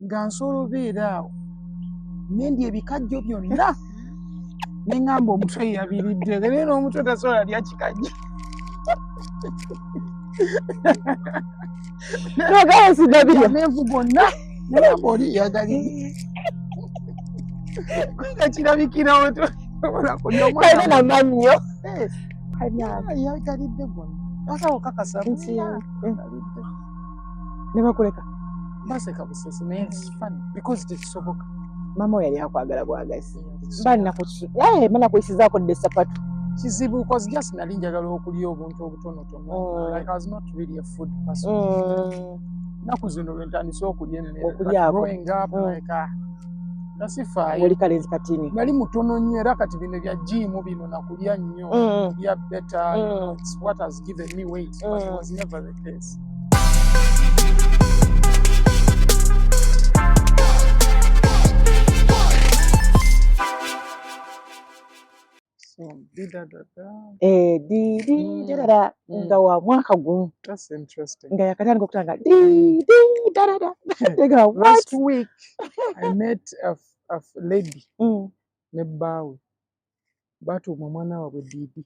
nga nsoolobera awo nendi ebikajjo byonna nengamba omutwe yabiridde era n'omutwe tasobola lya kikajjo amenvu gonna nengamba oli yagalidde nga kirabikirawo tosobola kulya omwana namannyo yagalidde gonna asawo kakasa yagalidde ne bakuleka baseka busesi naye funny because tekisoboka. Mama yali akwagala bwagazi mana kuyisizaako dde sapatu kizibu because just nali njagala okulya obuntu obutonotono like I was not really a food person. Naku zino lwentandise okulya emmere growing up like nasifaayo oli kalenzi katini nali mutono nnyo era kati bino bya jimu bino nakulya nnyo bya better it's what has given me weight but it was never the case. nga wa mwaka gumu nga yakatandika okutanga last week I met a lady ne bbaawe batuuma omwana waabwe Didi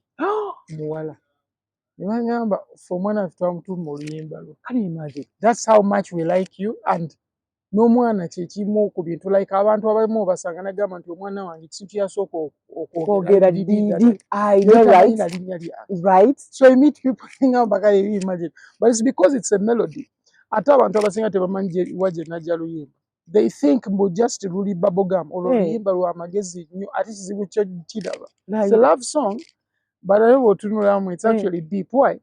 muwala ne bagamba fe omwana waffe twamutuuma oluyimba lwo. That's how much we like you and n'omwana kyekimu ku bintu like abantu abamu obasanga nagamba nti omwana wange kisintu yasooka okwogera Didi. I know, right? So you meet people ngamba kale imagine but it's because it's a melody. Ate abantu abasinga tebamanyi waje najja luyimba. They think mbu just luli bubblegum oluyimba lwa magezi nnyo ate kizibu kyo kiraba. It's a love song but I know otunulamu it's actually deep. Why?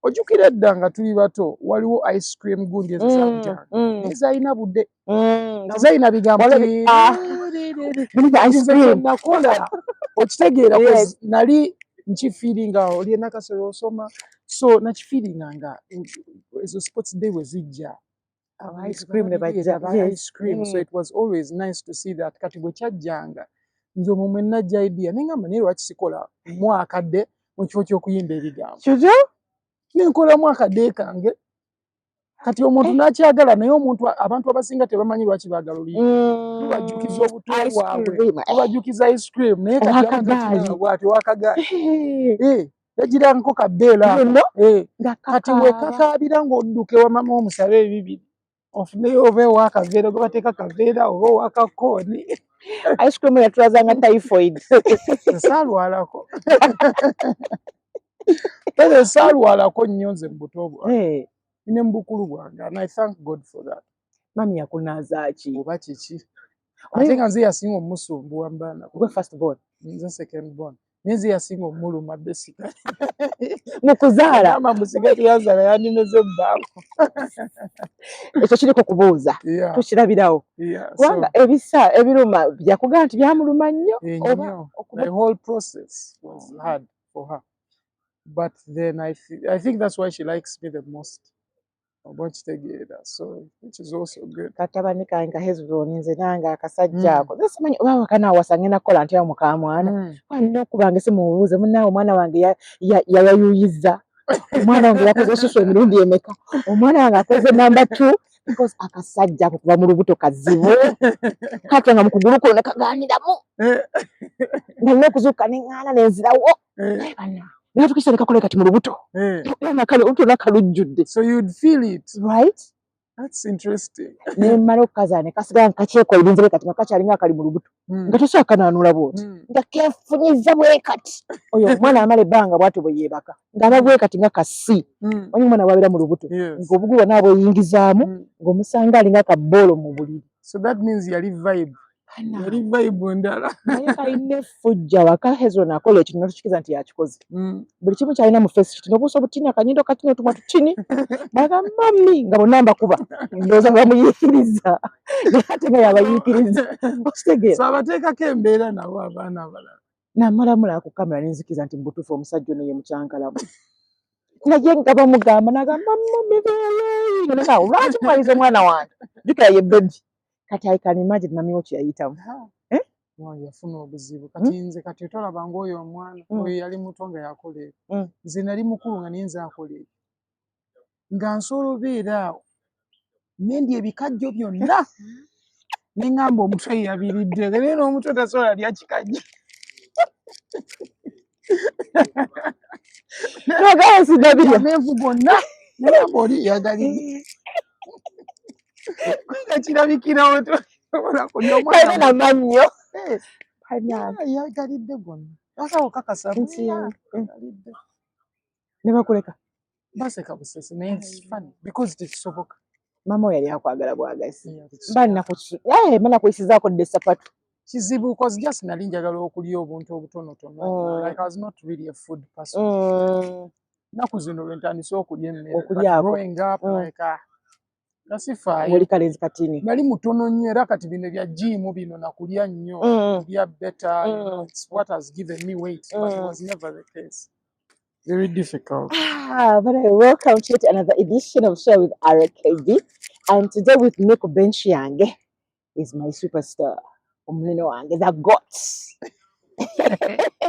Ojjukira edda nga tuli bato waliwo ice cream gundi ezizamutanga ezalina budde ezalina bigambo nakola okitegeera nali nkifiiringa oli enakasolo osoma so nakifiiringa nga ezo sports day we zijja ice cream so it was always nice to see that kati bwe kyajjanga nze omwo mwe najja idea nengamba naye lwaki sikola mwakadde mu kifo ky'okuyimba ebigambo nenkolamu akadde kange kati omuntu nakyagala naye omuntu abantu abasinga tebamanyi lwaki baagala oluyimba lubajjukiza obuto bwabwe lubajjukiza ice cream naye kati wakagaali yagirangako kabbeera kati wekakaabira ng'odduka ewa mama omusabe ebibiri ofuneyo oba ewakaveera gwe bateeka kaveera oba owakakooni ice cream yatulazanga typhoid saalwalako saalwalako nnyo nze mu buto bwange ne mu bukulu bwange and I thank God for that. Mami yakunaazaaki oba kiki ate nga nze yasinga omusumbuwa mbaana gwe first born nze second born naye nze yasinga omuluma basically mu kuzaala ama musiga tuyazaala yandimeze bbaawo ekyo kiriko kubuuza tukirabirawo kubanga ebiruma byakugaa nti byamuluma nnyo the whole process was hard for her but then I think that's why she likes me the most. So which is also good. Katabani kange Hezron nze nanga akasajja ako simanyi oba wakana wasange nakola ntya mukamwana wano kubange simubuuze munaawe omwana wange yayuyizza omwana wange yakoze osusu emirundi emeka omwana wange akoze number 2 because akasajja ako kuva mu lubuto kazibu kata nga mukugulu kuno nekaganiramu nalina okuzuuka neŋŋaana nenzirawo natukisa nekakole kati mu lubuto nakalujjudde so you'd feel it right. That's interesting. Nemmala okukazaane kasigala nkakyekolirinze kati nga kakyalinga akali mu lubuto nga tokyakanaanula bwoti nga keefunyiza bwe kati oyo omwana amala ebbanga bw'atyo bwe yeebaka ng'aba bwe kati nga kasi onye omwana bw'abeera mu lubuto ng'obugulu bwonna abweyingizaamu ng'omusanga alinga akabboolo mu buliri. So that means yali vibe ndala naye kalina effujja waka Hezron akola ekintu natukikiza nti yakikoze buli kimu kyalina mu face kiti nobuusa obutini akanyindo katini otumwa tutini baga mami nga bonna mbakuba ndowooza bamuyiikiriza naye ate nga yabayiikiriza okitegeera so abateekako embeera nabo abaana abalala namalamula ku kamera nenzikiza nti mubutuufu omusajja ono ye mukyankalamu naye nga bamugamba nagamba mami lwaki mwaliza omwana wange jukira ye bebi kati I can imagine mami wo kyeyayitamu yafuna obuzibu kati nze kati tolabanga oyo omwana oyo yali muto nga yakola ebyo nze nali mukulu nga naye nze akola ebyo nga nsobola obeera awo nendi ebikajjo byonna nengamba omutwe yabiridde era n'omutwe tasobola lya kikajja nogaye sidabirya amenvu gonna nengamba oli yagalidde nga kirabikirawo tosobola kulya kalina namannyo yagalidde gonna asawo kakasa yagalidde ne bakuleka baseka busesi naye it's funny because tekisoboka mama we yali akwagala bwagazi mana kuyisizaako dde sapatu kizibu because just nali njagala okulya obuntu obutonotono like I was not really a food person naku zino lwentandise okulya emmere growing up like nasifaayo oli kalenzi katini nali mutono nnyo era kati bino bya jimu bino nakulya nnyo kulya better you know, it's what has given me weight but it was never the case. Very difficult. But welcome to another edition of Share with RKB. And today with me Benchiange is my superstar. Omulino wange, the goats.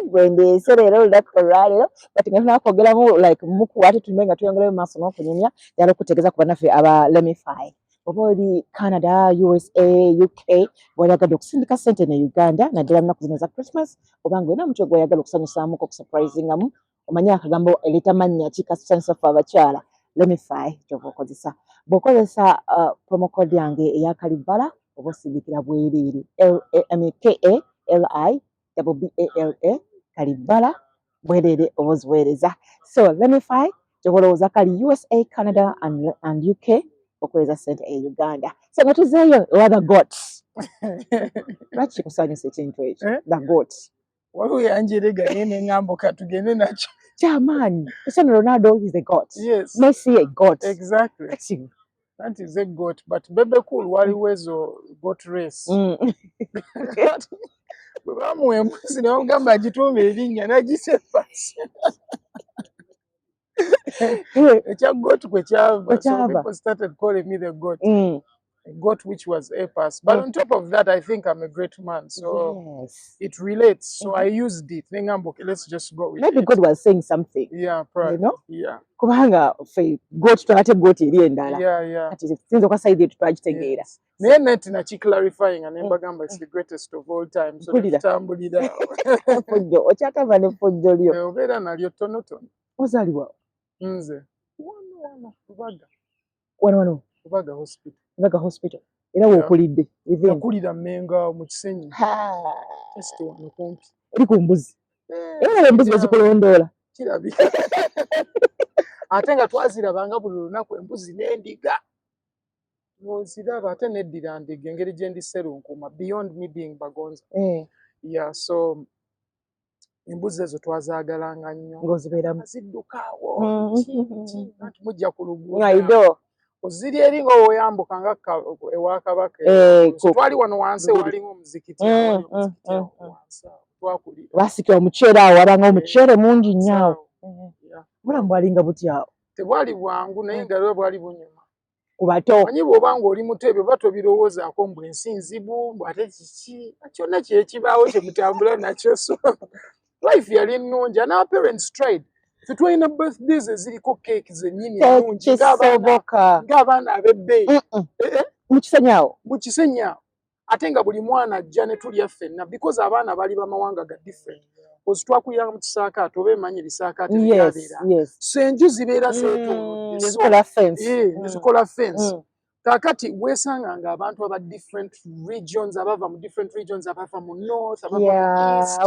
When they say they don't like Ferrari, but in a program like Muku, what to make a triangle muscle of Kunya, they are putting up one of our Lemify. Obodi Canada, USA, UK, boyaga dokusindika sente ne Uganda, naddala nnaku zino za Christmas, obange era mutwe gw'oyagala okusanyusaamuko okusurprisingamu. Omanya akagambo eritamanya ki kasanyusa ffe abakyala Lemify kyova okozesa bw'okozesa promo code yange eya Kalibala oba osindikira bwereere KALIBBALA Kalibala bwereere oba oziweereza so Lemify gyobalowooza kali USA, Canada and UK okweza sente e Uganda so nga tuzeeyo other goats lwaki kikusanyusa ekintu ekyo the goats waliwo yanjerega naye neŋŋamba katugende nakyo German. Cristiano Ronaldo is a god. Yes. Messi a god. Exactly. That is a goat. But Bebe Cool waliwo ezo goat race. Bwe bamuwa embuzi ne bamugamba agituume erinnya n'agise pasi. Ekya goat kwe kyava. So people started calling me the goat. A goat which was a pass. But on top of that, I think I'm a great man. So it relates. So I used it. Let's just go with maybe it. God was saying something. Yeah, probably. You know? Yeah. Kubanga goat twate goat eri endala. Yeah. Ati sinzo kwa side yetu twagitegeera. Naye neti na clarifying and mbagamba it's the greatest of all time. So tutambulira. Fujjo, okyatava ne fujjo lyo. Obeera nalyo tonotono. Ozaliwa? Nze. Wano. Wano. Bubaga hospital. Bubaga hospital. Era w'okulidde. Nakulira Mmenga mu Kisenyi. Test wano kumpi. Eri ku mbuzi. Era embuzi bazikulondoola. Kirabika. Ate nga twazirabanga buli lunaku embuzi n'endiga. Noziraba ate n'eddira ndiga engeri gye ndiserunkuuma beyond me being Bagonza. Yeah, so embuzi ezo twazaagalanga nnyo. Ng'ozibeeramu. Ziddukaawo. Anti mujja ku luguudo. Oziri eri ng'oyambuka nga ewa Kabaka. Twali wano wansi waliwo omuzikiti. Twakulira. Basikira omuceere awo wabanga omuceere mungi nnyo awo. Obulamu bwalinga butya awo? Tebwali bwangu naye nga lwe bwali bunyuma. Ku bato. Manyi bw'obanga oli muto ebyo oba tobirowoozaako mbu ensi nzibu mbu ate kiki kyonna kyekibaawo kye mutambula nakyo so life yali nnungi and our parents tried. Ffe twalina birthdays eziriko cake zennyini ennungi ng'abaana ab'ebbeeyi. Mu Kisenyi awo? Mu Kisenyi awo. Ate nga buli mwana ajja ne tulya ffenna because abaana bali bamawanga ga different. Kozi twakulira mu kisaakaate oba emanyi ebisaakaate byabeera. So enju zibeera zeetoolodde. Nezikola fence. Kaakati weesanga nga abantu aba different regions abava mu different regions abava mu north abava mu east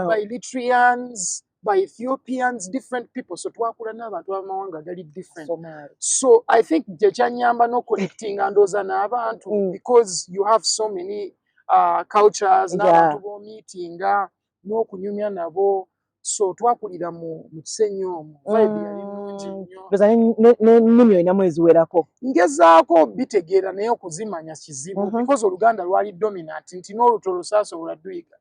by Eritreans by Ethiopians different people so twakula n'abantu b'amawanga gali different so I think gye kyanyamba n'oconnectinga ndooza n'abantu because you have so many cultures n'abantu b'omeetinga n'okunyumya nabo so twakulira mu Kisenyi omwo vibe yali nnungi nnyo n'ennimi olinamu eziwerako ngezaako bitegeera naye okuzimanya kizibu because Oluganda lwali dominant nti n'oluto lusaasobola dduyiga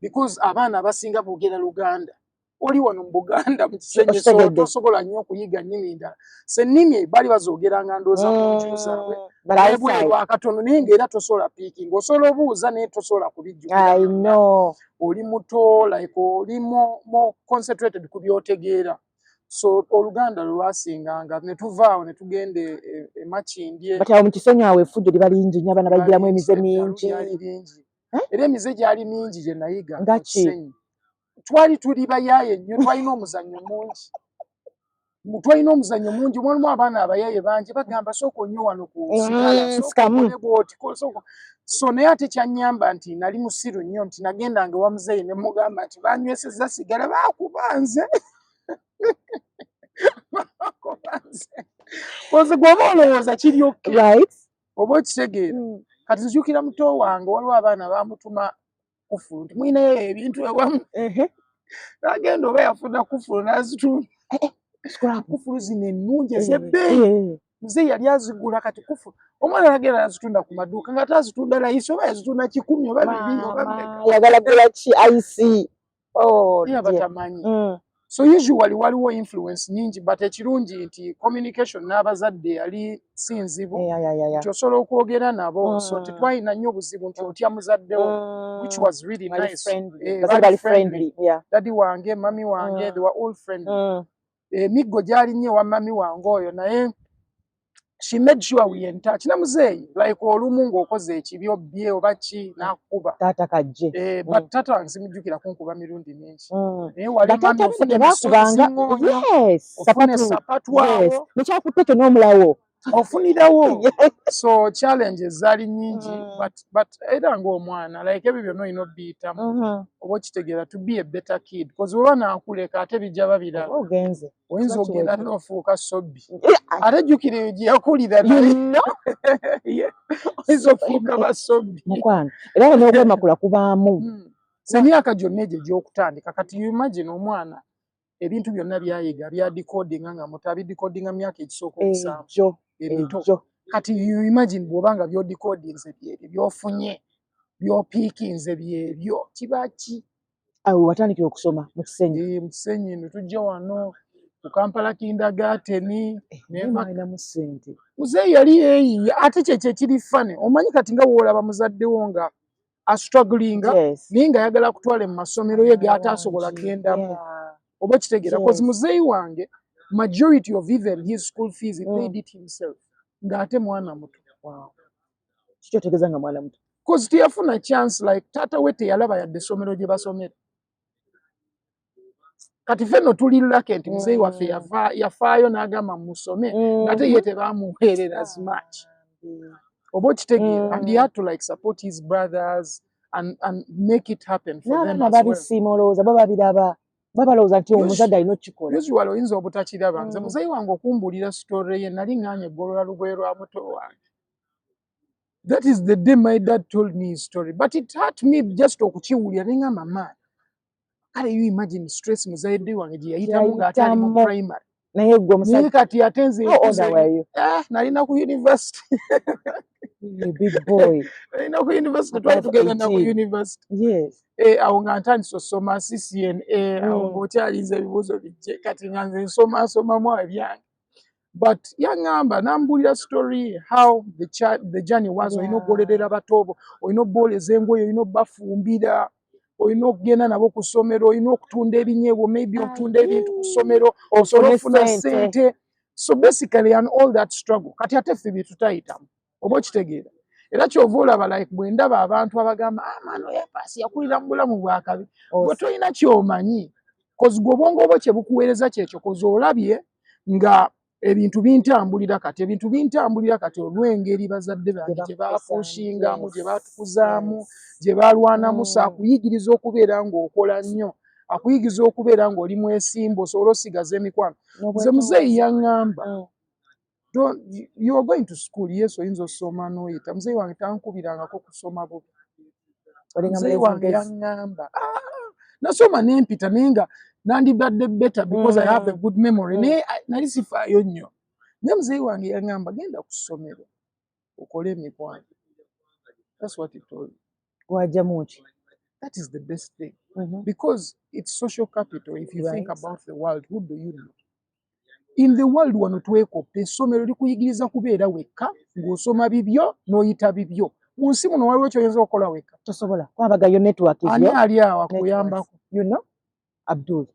because abaana abasinga boogera Luganda oli wano mu Buganda mu Kisenyi so tosobola nnyo okuyiga nnimi endala so ennimi baali bazoogeranga ndooza mu nju zaabwe ebweru akatono naye ng'era tosobola piiking osobola obuuza naye tosobola kubijjukira oli muto like oli more concentrated ku by'otegeera so oluganda lwasinganga ne tuvaawo ne tugenda e Makindye batawo mu Kisenyi awo effujjo liba lingi nnyo abaana bagiramu emize mingi era emize gyali mingi gye nayiga nga ki twali tuli bayaaye nnyo twalina omuzannyo mungi twalina omuzannyo mungi mwalimu abaana abayaaye bangi bagamba sooka onnyo wano ku sikaala bwoti so naye ate kyannyamba nti nali musiru nnyo nti nagendanga ewa muzeeyi ne mugamba nti banywesezza sigala baakubanze kozi gw'oba olowooza kiri oke oba okitegeera kati nzijukira muto wange waliwo abaana bamutuma kufulu nti mwinayo ebintu ewamu nagenda oba yafuna kufulu n'azitunda kufulu zino ennungi ez'ebbeeyi muzeeyi yali azigula kati kufulu omwana nagenda n'azitunda ku maduuka nga tazitunda layisi oba yazitunda 10 oba 2 oba yagala gula ki ayisi batamanyi so usually waliwo influence nyingi but ekirungi nti communication n'abazadde yali si nzibu nti osobola okwogera nabo so tetwalina nnyo obuzibu nti otya muzaddewo which was really nice very friendly daddy wange mami wange they were all friendly emiggo gyali nnyo ewa mami wange oyo naye she made sure we in touch na muzeeyi like olumu ng'okoze ekibi obbye oba ki n'akukuba taata kajje but taata wange simujjukira kunkuba mirundi mingi naye wali mami ofune bakubanga ofune sapatu awo nekyakutte kyonna omulawo ofunirawo so challenges zaali nyingi but era ng'omwana like ebyo byonna olina obbiyitamu oba okitegeera to be a better kid because oba naakuleka ate bijja babirala oyinza ogenda n'ofuuka sobbi ate jjukira eyo gye yakulira oyinza ofuuka basobbi mukwano era n'okwemakula kubaamu emyaka gyonna egyo gy'okutandika kati you imagine omwana ebintu byonna byayiga bya decodinga nga muto abidecodinga myaka ekisooka omusanvu ebito kati you imagine bw'obanga by'odecodinze byebyo by'ofunye by'opiikinze byebyo kiba ki awo watandikira okusoma mu Kisenyi mu Kisenyi eno tujja wano ku Kampala kindergarten nemalina mu ssente muzeeyi yali yeeyiya ate kyekyo ekiri fane omanyi kati nga woolaba muzaddewo nga astrugglinga naye nga ayagala kutwala mu masomero ye g'ataasobola kugendamu oba kitegeera kozi muzeeyi wange majority of even his school fees he paid it himself ng'ate mwana muto kikyo otegeeza nga mwana muto kozi teyafuna chance like taata we teyalaba yadde essomero gye basomera kati fenno tuli lucky nti muzeeyi waffe yafaayo n'agamba musome ng'ate ye tebaamuweerera as much oba okitegeera and he had to like support his brothers and make it happen for them as well babisiima olowooza bo babiraba babalowooza nti omuzadde alina okukikola usually oyinza obutakiraba nze muzeeyi wange okumbuulira story ye nali ng'anya eggolola lugwe lwa muto wange that is the day my dad told me his story but it hurt me just okukiwulira ne ngamba maani kale you imagine stress muzeeyi wange gye yayitamu ng'ate ali mu primary naye gwe omusajja kati ate nze nalina ku university big boy nalina ku university twali tugenda ku university awo nga ntandise osoma CCNA awo ng'okyalinza ebibuuzo bijje kati nga nze nsomamu ebyange but yaŋŋamba n'ambuulira story how the journey was olina okugolerera batobo olina obbooleza engoye olina obbafumbira olina okugenda nabo ku ssomero olina okutunda ebinyeebwa maybe okutunda ebintu ku ssomero osobola okufuna ssente so basically and all that struggle kati ate ffe bye tutayitamu oba okitegeera era kyova olaba like bwe ndaba abantu abagamba maano yepaasi yakulira mu bulamu bwakabi bwe tolina kyomanyi kozi gwe obwongo obwo kye bukuweereza kyekyo kozi olabye nga ebintu bintambulira kati olw'engeri bazadde bange gye baafuushingamu gye baatukuzaamu gye baalwanamu akuyigiriza okubeera ng'okola nnyo akuyigiriza okubeera ng'oli mwesimbu osobola osigaza emikwano nze muzeeyi yaŋŋamba you are going to school yes oyinza osoma n'oyita muzeeyi wange tankubirangako kusoma bubi muzeeyi wange yaŋŋamba nasoma n'empita naye nga nandibadde better because I have a good memory naye nali sifaayo nnyo naye muzeeyi wange yaŋŋamba genda ku ssomero okole emikwano that's what he told me wajjamu ki that is the best thing because it's social capital if you think about the world who do you know in the world wano twekoppe essomero likuyigiriza kubeera wekka ng'osoma bibyo n'oyita bibyo mu nsi muno waliwo kyoyinza okukola wekka tosobola kwabagayo network ani ali awo akuyambako you know Abdul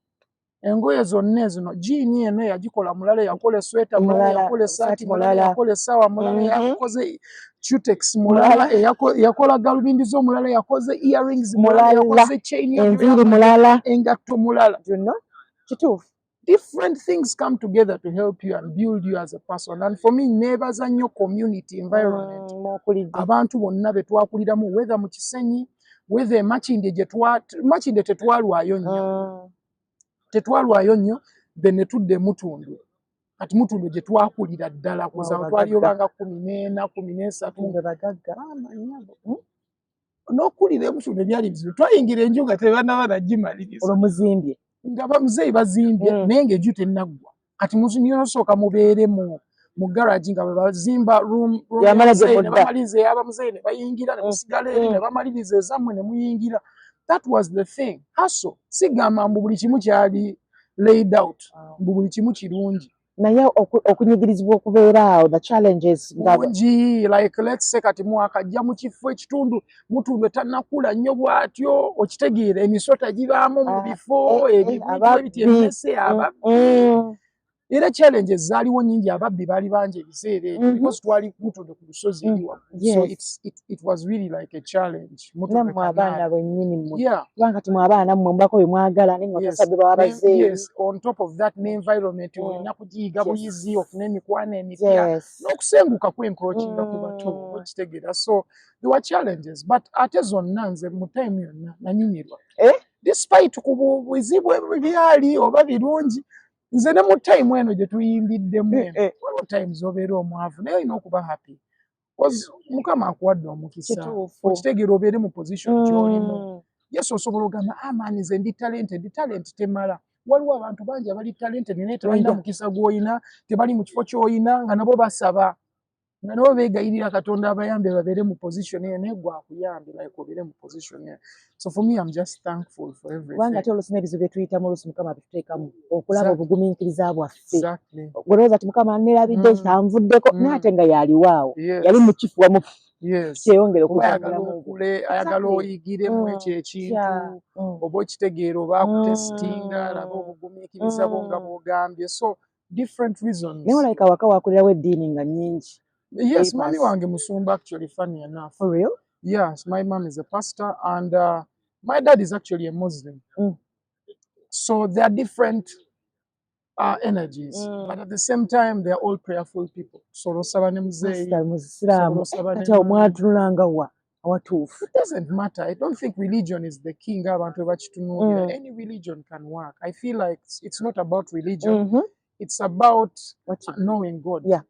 engoye zonna zino jiini eno yagikola mulala, yakola sweta mulala, yakola essaati mulala, yakola essaawa mulala, yakoze cutex mulala, yakola galubindi z'omulala, yakoze earrings mulala, yakoze chain enviiri mulala, engatto mulala. Kituufu. Different things come together to help you and build you as a person. And for me, neebaza nnyo community environment. Abantu bonna be twakuliramu, whether mu Kisenyi, whether Makinde Makinde tetwalwayo nnyo. Tetwalwayo nnyo, then ne tudde Mutundwe. Kati Mutundwe gye twakulira ddala kuza twaliyobanga 14, 13. N'okulira Mutundwe byali bizibu. Twayingira enju nga tebannaba nagimaliriza. Olwo muzimbye. Nga bamuzeeyi bazimbye naye ng'enju tennaggwa. Kati musooka mubeere mu garage nga bazimba room bamaliriza ey'abamuzeeyi ne bayingira ne musigala eri ne bamaliriza ezammwe ne muyingira. That was the thing. Hustle. Sigamba mbu buli kimu kyali laid out. Mbu buli kimu kirungi. Naye okunyigirizibwa okubeera awo, the challenges mungi, like let's say kati mwakajja mu kifo ekitundu Mutundwe tannakula nnyo bw'atyo, okitegeera emisota gibaamu mu bifo ebiti emmese ababbi. Era challenges zaaliwo nnyingi, ababbi baali bangi ebiseera ebyo because twali Mutundwe ku lusozi eri waggulu. So it was really like a challenge. Nammwe abaana bwennyini mmwe. Kubanga kati mwe abaana mmwe mbako bye mwagala naye nga tasabbe baba bazeeyi. Yes, on top of that n'environment olina kugiyiga buyizi, ofune emikwano emipya n'okusenguka kwencroachinga ku bato okitegeera. So there were challenges, but ate zonna nze mu time yonna nanyumirwa. Despite ku buzibu ebyali oba birungi, nze ne mu time eno gye tuyimbiddemu eno, waliwo times obeera omwavu naye olina okuba happy. Mukama akuwadde omukisa, okitegeera obeere mu position gy'olimu. Yes, osobola ogamba amaani nze ndi talented. Talent temala. Waliwo abantu bangi abali talented naye tebalina mukisa gw'olina, tebali mu kifo ky'olina, nga nabo basaba. Nga nabo beegayirira Katonda abayambe babeere mu position eyo, naye gwe akuyambe like obeere mu position eyo. So for me, I'm just thankful for everything. Kubanga ate oluusi n'ebizibu bye tuyitamu oluusi Mukama bituteekamu okulaba obugumiikiriza bwaffe. Exactly. Olowooza ti Mukama nerabidde kyanvuddeko naye ate nga yaliwaawo. Yali mu kifuba mu kyeyongera ayagala oyigiremu ekyo ekintu oba okitegeera oba akutesitinga laba obugumiikiriza bwo nga bw'ogambye. So different reasons. Naye olabika waka waakulirawo eddiini nga nnyingi. Yes, mami wange musumba actually, funny enough. For real? Yes, my mom is a pastor and my dad is actually a Muslim. So there are different energies, but at the same time they are all prayerful people. So osaba ne muzeeyi, ate omwatunulanga wa awatuufu. It doesn't matter. I don't think religion is the king. Abantu bakitunuulira. Any religion can work. I feel like it's not about religion. It's about knowing God. Yeah.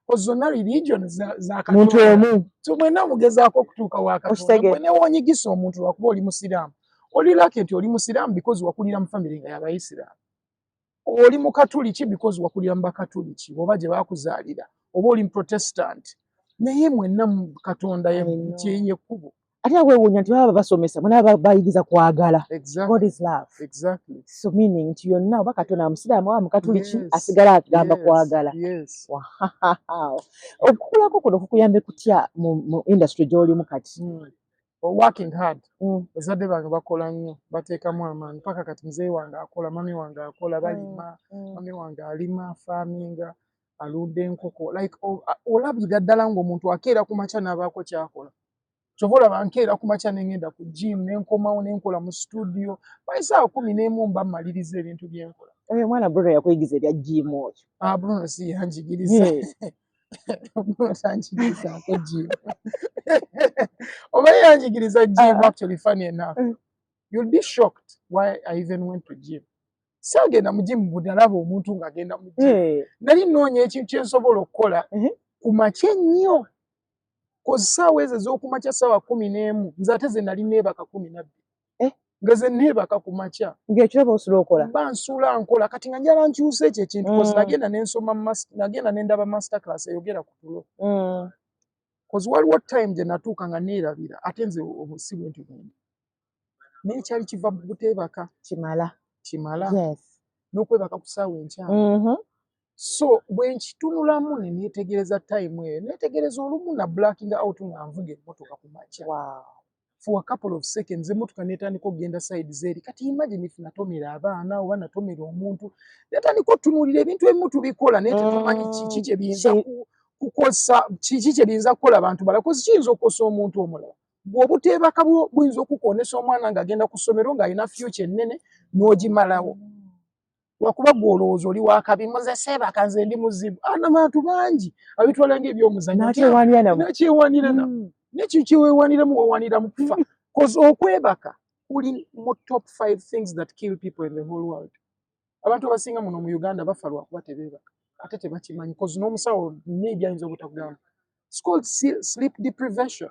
Because zonna religion za Katonda. Tumwena mugezaako okutuuka wa Katonda. Bwe woonyigisa omuntu lwakuba oli musiraamu. Oli lucky nti oli musiraamu because wakulira mu family nga y'abayisiraamu. Oli mukatuliki because wakulira mu bakatuliki oba gye baakuzaalira. Oba oli mu protestant. Naye mwenna mu Katonda ye kkubo. Ate weewuunya nti baba basomesa mwenna bayigiza kwagala. God is love. Exactly. So meaning nti yonna oba Katonda musiraamu oba mukatuliki asigala agamba kwagala. Yes. Wow. Okukulako kuno kukuyambe kutya mu industry gy'olimu kati? Working hard. Bazadde bange bakola nnyo, bateekamu amaanyi. Paka kati muzeeyi wange akola, mami wange akola, balima, mami wange alima, farminga, alunda enkoko. Like olabira ddala ng'omuntu akeera ku makya n'abaako ky'akola. Kyova olaba nkeera ku makya ne ngenda ku gym ne nkomawo ne nkola mu studio. By ssaawa 11 mba mmaliriza ebintu bye nkola. Mwana Bruno yakuyigiza ebya gym oyo. Bruno si yanjigiriza. Bruno tanjigirizaako gym. Oba yanjigiriza gym, actually funny enough. You'll be shocked why I even went to gym. Saagenda mu gym bwe nalaba omuntu ng'agenda mu gym. Nali nnoonya ekintu kye nsobola okukola ku makya ennyo. Ssaawa ezo ez'okumakya ssaawa 11 nze ate ze nali neebaka 12. Nga ze neebaka ku makya. Ng'ekiraba osula okola? Mba nsuula nkola kati nga njala nkyusa ekyo ekintu kozi nagenda ne ndaba master class eyogera ku tulo. Kozi waliwo time gye natuuka nga neerabira ate nze si bwentyo bwendi. Naye kyali kiva mu buteebaka. Kimala. Yes. N'okwebaka ku ssaawa enkyamu. So bwe nkitunulamu ne neetegereza time eyo, neetegereza olumu na blacking out nga nvuga emmotoka ku makya. for a couple of seconds emotoka netandika okugenda side zeri. Kati imagine if natomera abaana oba natomera omuntu netandika otunuulira ebintu ebimu tubikola naye tetumanyi kiki kye biyinza kukosa, kiki kye biyinza kukola abantu balala, kozi kiyinza okukosa omuntu omulala. Bw'obuteebaka buyinza okukoonesa omwana ng'agenda ku ssomero ng'alina future ennene n'ogimalawo. Lwakuba gw'olowooza oli wakabi, muze seebaka nze ndi muzibu. Abantu bangi abitwala ng'ebyomuzannyo nakyewanira nabo. N'ekyo kyeweewaniramu weewanira mu kufa. Kozi okwebaka kuli mu top 5 things that kill people in the whole world. Abantu abasinga muno mu Uganda bafa lwakuba tebeebaka ate tebakimanyi, kozi n'omusawo maybe ayinza obutakugamba. It's called sleep deprivation.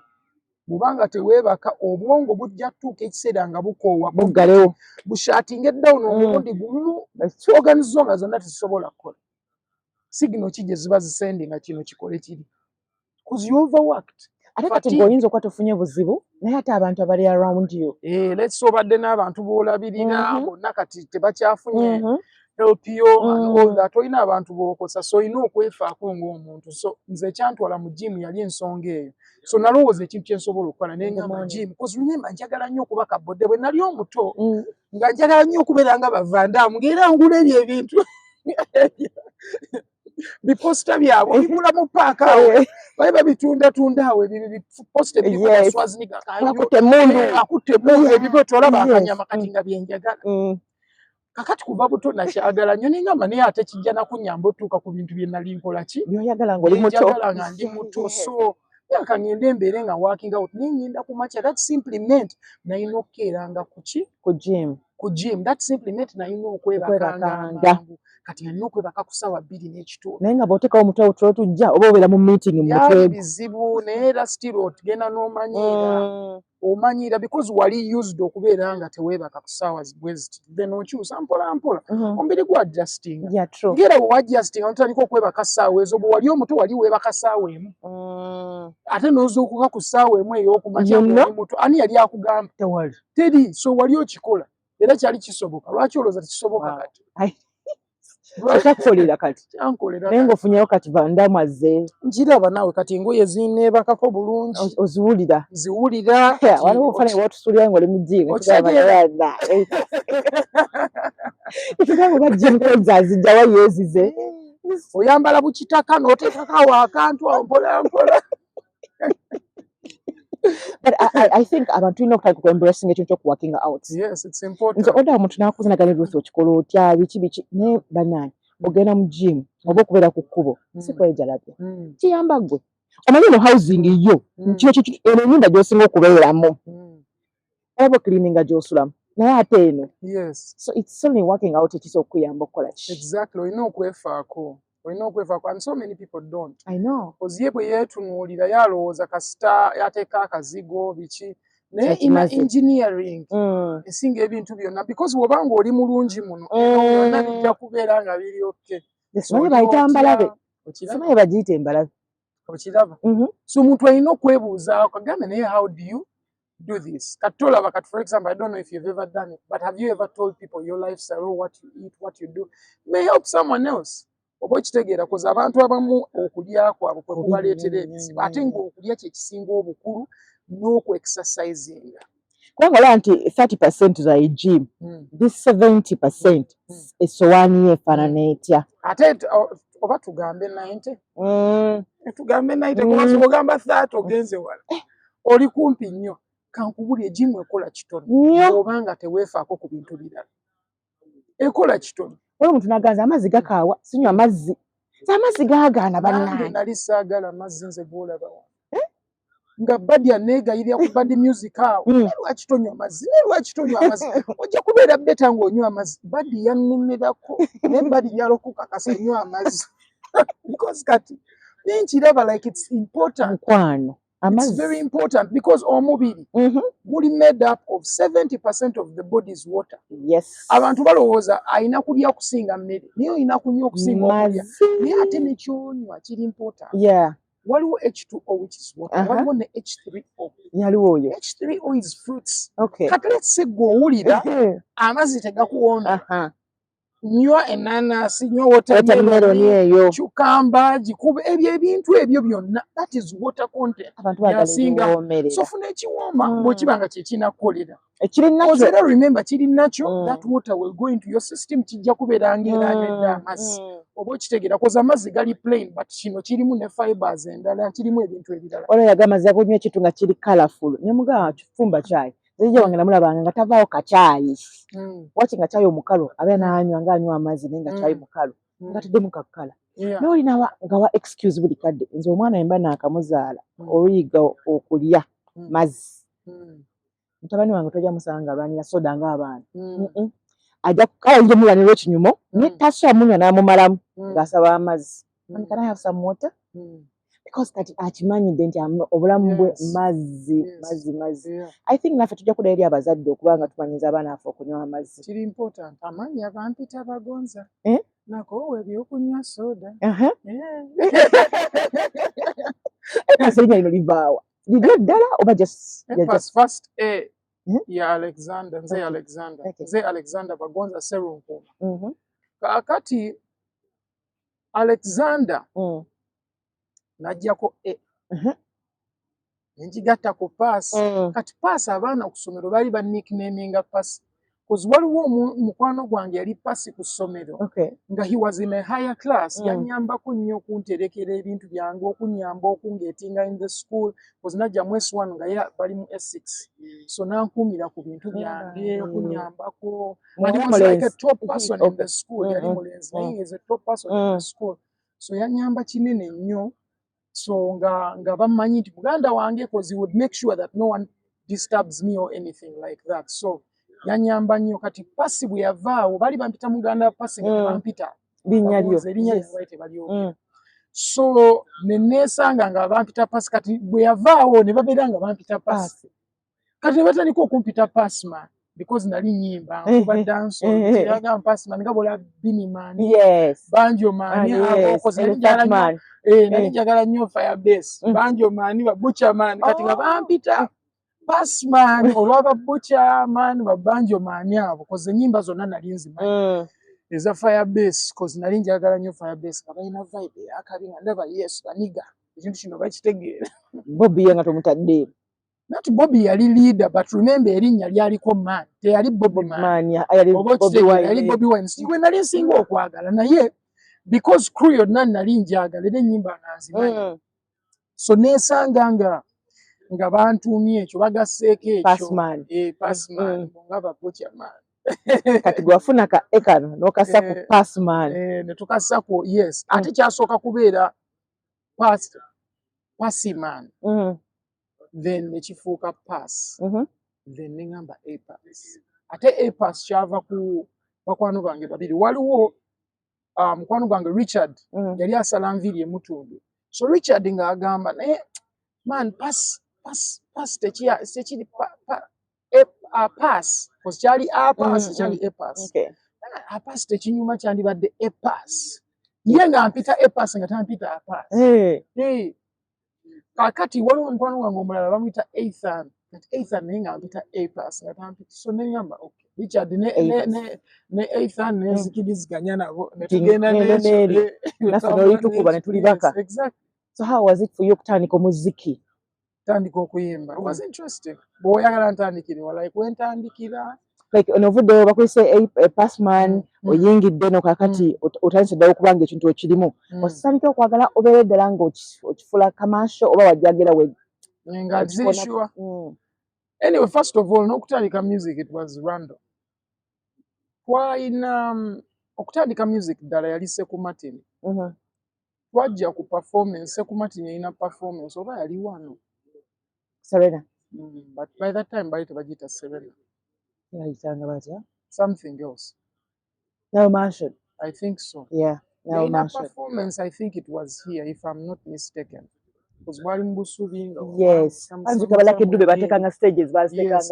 Bubanga teweebaka obwongo bujja tuuka ekiseera nga bukoowa buggalewo bushatinge down omulundi gumu organs zo nga zonna tezisobola kukola. Signal ki gye ziba zisendi nga kino kikole kiri, because you overworked. Ate kati ng'oyinza okuba tofunye buzibu naye ate abantu abali around you, let's say obadde n'abantu b'olabirira bonna kati tebakyafunye help yo and all that, olina abantu b'okosa, so olina okwefaako ng'omuntu. So nze kyantwala mu gym yali ensonga eyo. So nalowooza ekintu kye nsobola okukola ne ngamba gym, because remember njagala nnyo okuba kabodde bwe nali omuto nga njagala nnyo okubeera nga bavandaamu ng'era ngula ebyo ebintu biposita byabwe bigula mu paaka awo baye babitunda awo biposita ebikoswazinika akutte emundu ebiboto olaba akanyama kati nga byenjagala. Kakati kuva buto nakyagala nnyo nengamba naye ate kijja nakunyamba otuuka ku bintu bye nali nkola ki byoyagala ng'oli muto, njagala nga ndi muto. So yaka ngende embeere nga working out nengenda ku makya. That simply meant nalina okukeeranga ku gym. That simply meant nalina okwebakanga. Kati nalina okwebaka ku ssaawa 2:30. naye nga bw'oteekawo omutwe tujja oba obeera mu meeting mu mutwe bizibu naye era still otugenda n'omanyira because wali used okubeera nga teweebaka ku ssaawa bweziti, then okyusa mpola mpola omubiri gwa adjusting. Ngera bwe adjusting otandika okwebaka ssaawa ezo, bwe wali omuto wali weebaka ssaawa emu ate n'ozuukuka ku ssaawa emu ey'okumakya ng'oli muto. Ani yali akugamba? Teri. So wali okikola era kyali kisoboka. Lwaki olowooza tekisoboka kati? Kyakukolera kati naye ng'ofunyewo kati vandamu azze nkiraba naawe kati engoye zineebakako bulungi oziwulira waliwo ofane watusulira ng'oli mu jimu ekigamba oba jimu kozi azijjawa yeezize oyambala bukitaka n'oteekako akantu awo mpola mpola. But I think abantu tulina okutandika okuembracing ekintu ky'okuworking out. Yes, it's important. Nze oda omuntu n'akuzanagana Ruth okikola otya biki naye bannange ogenda mu gym oba okubeera ku kkubo si kwejalabya kiyamba ggwe omanyi no housing yo kino eno ennyumba gy'osinga okubeeramu oba cleaninga gy'osulamu naye ate eno. So it's only working out ekisobola okukuyamba okukola ki. Exactly. Olina okwefaako. And so many people don't. I know. Because ye bwe yeetunuulira yalowooza kasita yateeka akazigo biki naye ina engineering esinga ebintu byonna because bw'obanga oli mulungi muno byonna bijja kubeera nga biri okay. Simanyi bayita mbalabe. Simanyi bagiyita embalabe. Okiraba. So omuntu alina okwebuuzaako kagambe naye how do you do this? Kati tolaba kati for example, I don't know if you've ever done it, but have you ever told people your lifestyle or what you eat, what you do may help someone else? Oba okitegeera koza abantu abamu okulya kwabwe kwe kubaleetera ebizibu ate ng'okulya kye kisinga obukulu n'okwekisasayizinga. Kubanga olaba nti 30% za gym, this 70% essowaani ye efaanana etya? Ate oba tugambe 90? Tugambe 90 kuba ogamba 30 ogenze wala. Oli kumpi nnyo. Kankubulye gym ekola kitono. Obanga teweefaako ku bintu birala. Ekola kitono. Waliwo omuntu n'aganza amazzi gakaawa sinywa amazzi. Amazzi gaagaana bannange. Nali saagala amazzi nze gw'olaba wa. Nga Buddy aneegayirira ku Buddy music awo. Lwaki tonywa amazzi? Lwaki tonywa amazzi? Ojja kubeera beta ng'onywa amazzi. Buddy yannemerako. Naye Buddy yalokoka kasa nywa amazzi. Because kati nkiraba like it's important. Mukwano. It's very important because omubiri guli made up of 70% of the body's water. Yes. Abantu balowooza alina kulya kusinga mmere naye olina kunywa okusinga okulya naye ate nekyonywa kiri important. Waliwo H2O which is water. Waliwo ne H3O. Yaliwo oyo. H3O is fruits. Okay. Kati let's say gw'owulira amazzi tegakuwona. nywa enanasi, nywa watermelon watermelon, eyo, cucumber, gikube ebyo ebintu ebyo byonna, that is water content. abantu baagala ebiwoomerera. So funa ekiwooma bw'okibanga kyekina kukolera. Kiri nakyo. Era remember kiri nakyo, that water will go into your system, kijja kubeera ng'eraanidde amazzi. Oba okitegeera koza amazzi gali plain but kino kirimu ne fibers endala, kirimu ebintu ebirala. Olwo yagamaze kunywa ekintu nga kiri colourful. Ne mugamba kifumba caayi. Nzija wange namulabanga nga tavaawo kacaayi. Waki nga caayi omukalu abeera n'anywa ng'anywa amazzi naye nga caayi mukalu. Nga tuddemu kakkala. N'olina nga wa excuse buli kadde. Nze omwana yemba naakamuzaala oluyiga okulya mazzi. Mutabani wange tojja musanga alwanira soda ng'abaana. Ajja kukala nje mulwanira ekinyumo ne tasha munywa n'amumalamu ng'asaba amazzi. Can I have some water? Because kati akimanyidde nti obulamu bwe mazzi. I think naffe tujja kuddayo eri abazadde okuba nga tumanyiza abaana baffe okunywa amazzi. Kiri important. Amanyi abampita bagonza. Nako ebyokunywa soda. Erinnya lino livaawa? Liryo ddala oba just first A ya Alexander, nze Alexander. Nze Alexander Bagonza Serunkuuma. Kaakati Alexander najjako E. Nenjigatta ku pass. Kati pass abaana ku ssomero baali ba nicknaminga pass. Because waliwo mukwano gwange yali passi ku ssomero nga he was in a higher class. Yanyambako nnyo okunterekera ebintu byange, okunyamba okungeetinga in the school. Because najja mu S1 nga bali mu S6. So nankuumira ku bintu byange, okunyambako. And he was like a top person in the school. Yali mulenzi naye he is a top person in the school. So yanyamba kinene nnyo. So nga bamanyi nti muganda wange, because he would make sure that no one disturbs me or anything like that. So yanyamba nnyo. Kati passi bwe yavaawo baali bampita muganda passi nga tebampita linnya lyawe tebalyogera. So neneesanga nga bampita passi. Kati bwe yavaawo ne babeera nga bampita passi. Kati ne batandika okumpita passman because nali nnyimba nkuba danso yagamba passman nga bola Biniman, Banjoman, nali njagala nnyo Firebase, Banjoman, Butcherman. Kati nga bampita Passman olwaba Butcherman ba Banjoman abo koze ennyimba zonna nali nzimanyi eza Firebase koze nali njagala nnyo Firebase nga balina vibe eyakabi nga ndaba yes baniga ekintu kino bakitegeera. Bobby nga tomutadde. Not Bobby yali leader but remember erinnya lyaliko man teyali Bobby man yali Bobby Wine. Siwe nali nsinga okwagala naye because crew yonna nali njagala era ennyimba nga nzimanyi. So neesanga nga bantuumye ekyo bagasseeko ekyo Passman nga Butcherman. Kati gwafuna ka ekano n'okassa ku Passman. Ne tukassa ku yes. Ate kyasooka kubeera Passiman. Then ne kifuuka Pass. Then ne ngamba A-Pass. Ate A-Pass kyava ku bakwano bange babiri. Waliwo mukwano gwange Richard yali asala nviiri emutundu. So Richard ng'agamba naye man pass tekiri pass because kyali A-Pass kyali A-Pass. A-Pass tekinyuma kyandibadde A-Pass. Ye ng'ampita A-Pass nga tampita A-Pass. Kakati waliwo mukwano gwange omulala bamuyita Ethan. Kati Ethan naye ng'ampita A-Pass nga tampita. So ne ngamba okay. Richard ne Ethan nezikiriziganya nabo ne tugenda n'ekyo. Naffe n'olitukuba ne tuli baka. So how was it for you okutandika omuziki? Tandika okuyimba. It was interesting. Bw'oyagala ntandikire like wentandikira. Like onovuddeyo bakwise Passman oyingidde no kakati otandise ddayo okubanga ekintu ekirimu. Ositandika okwagala obeere ddala ng'okifula kamasho oba wajjagera we. Nga sure. Anyway, first of all, n'okutandika music it was random. Okutandika music ddala yali Seku Martin. Twajja ku performance, Seku Martin yalina performance oba yali wano. Serena. But by that time baali tebagiyita Serena. Something else. No Mansion. I think so. Yeah. No Mansion. Performance, I think it was here, if I'm not mistaken. Because while in Busubi. Yes. Stages. Yes.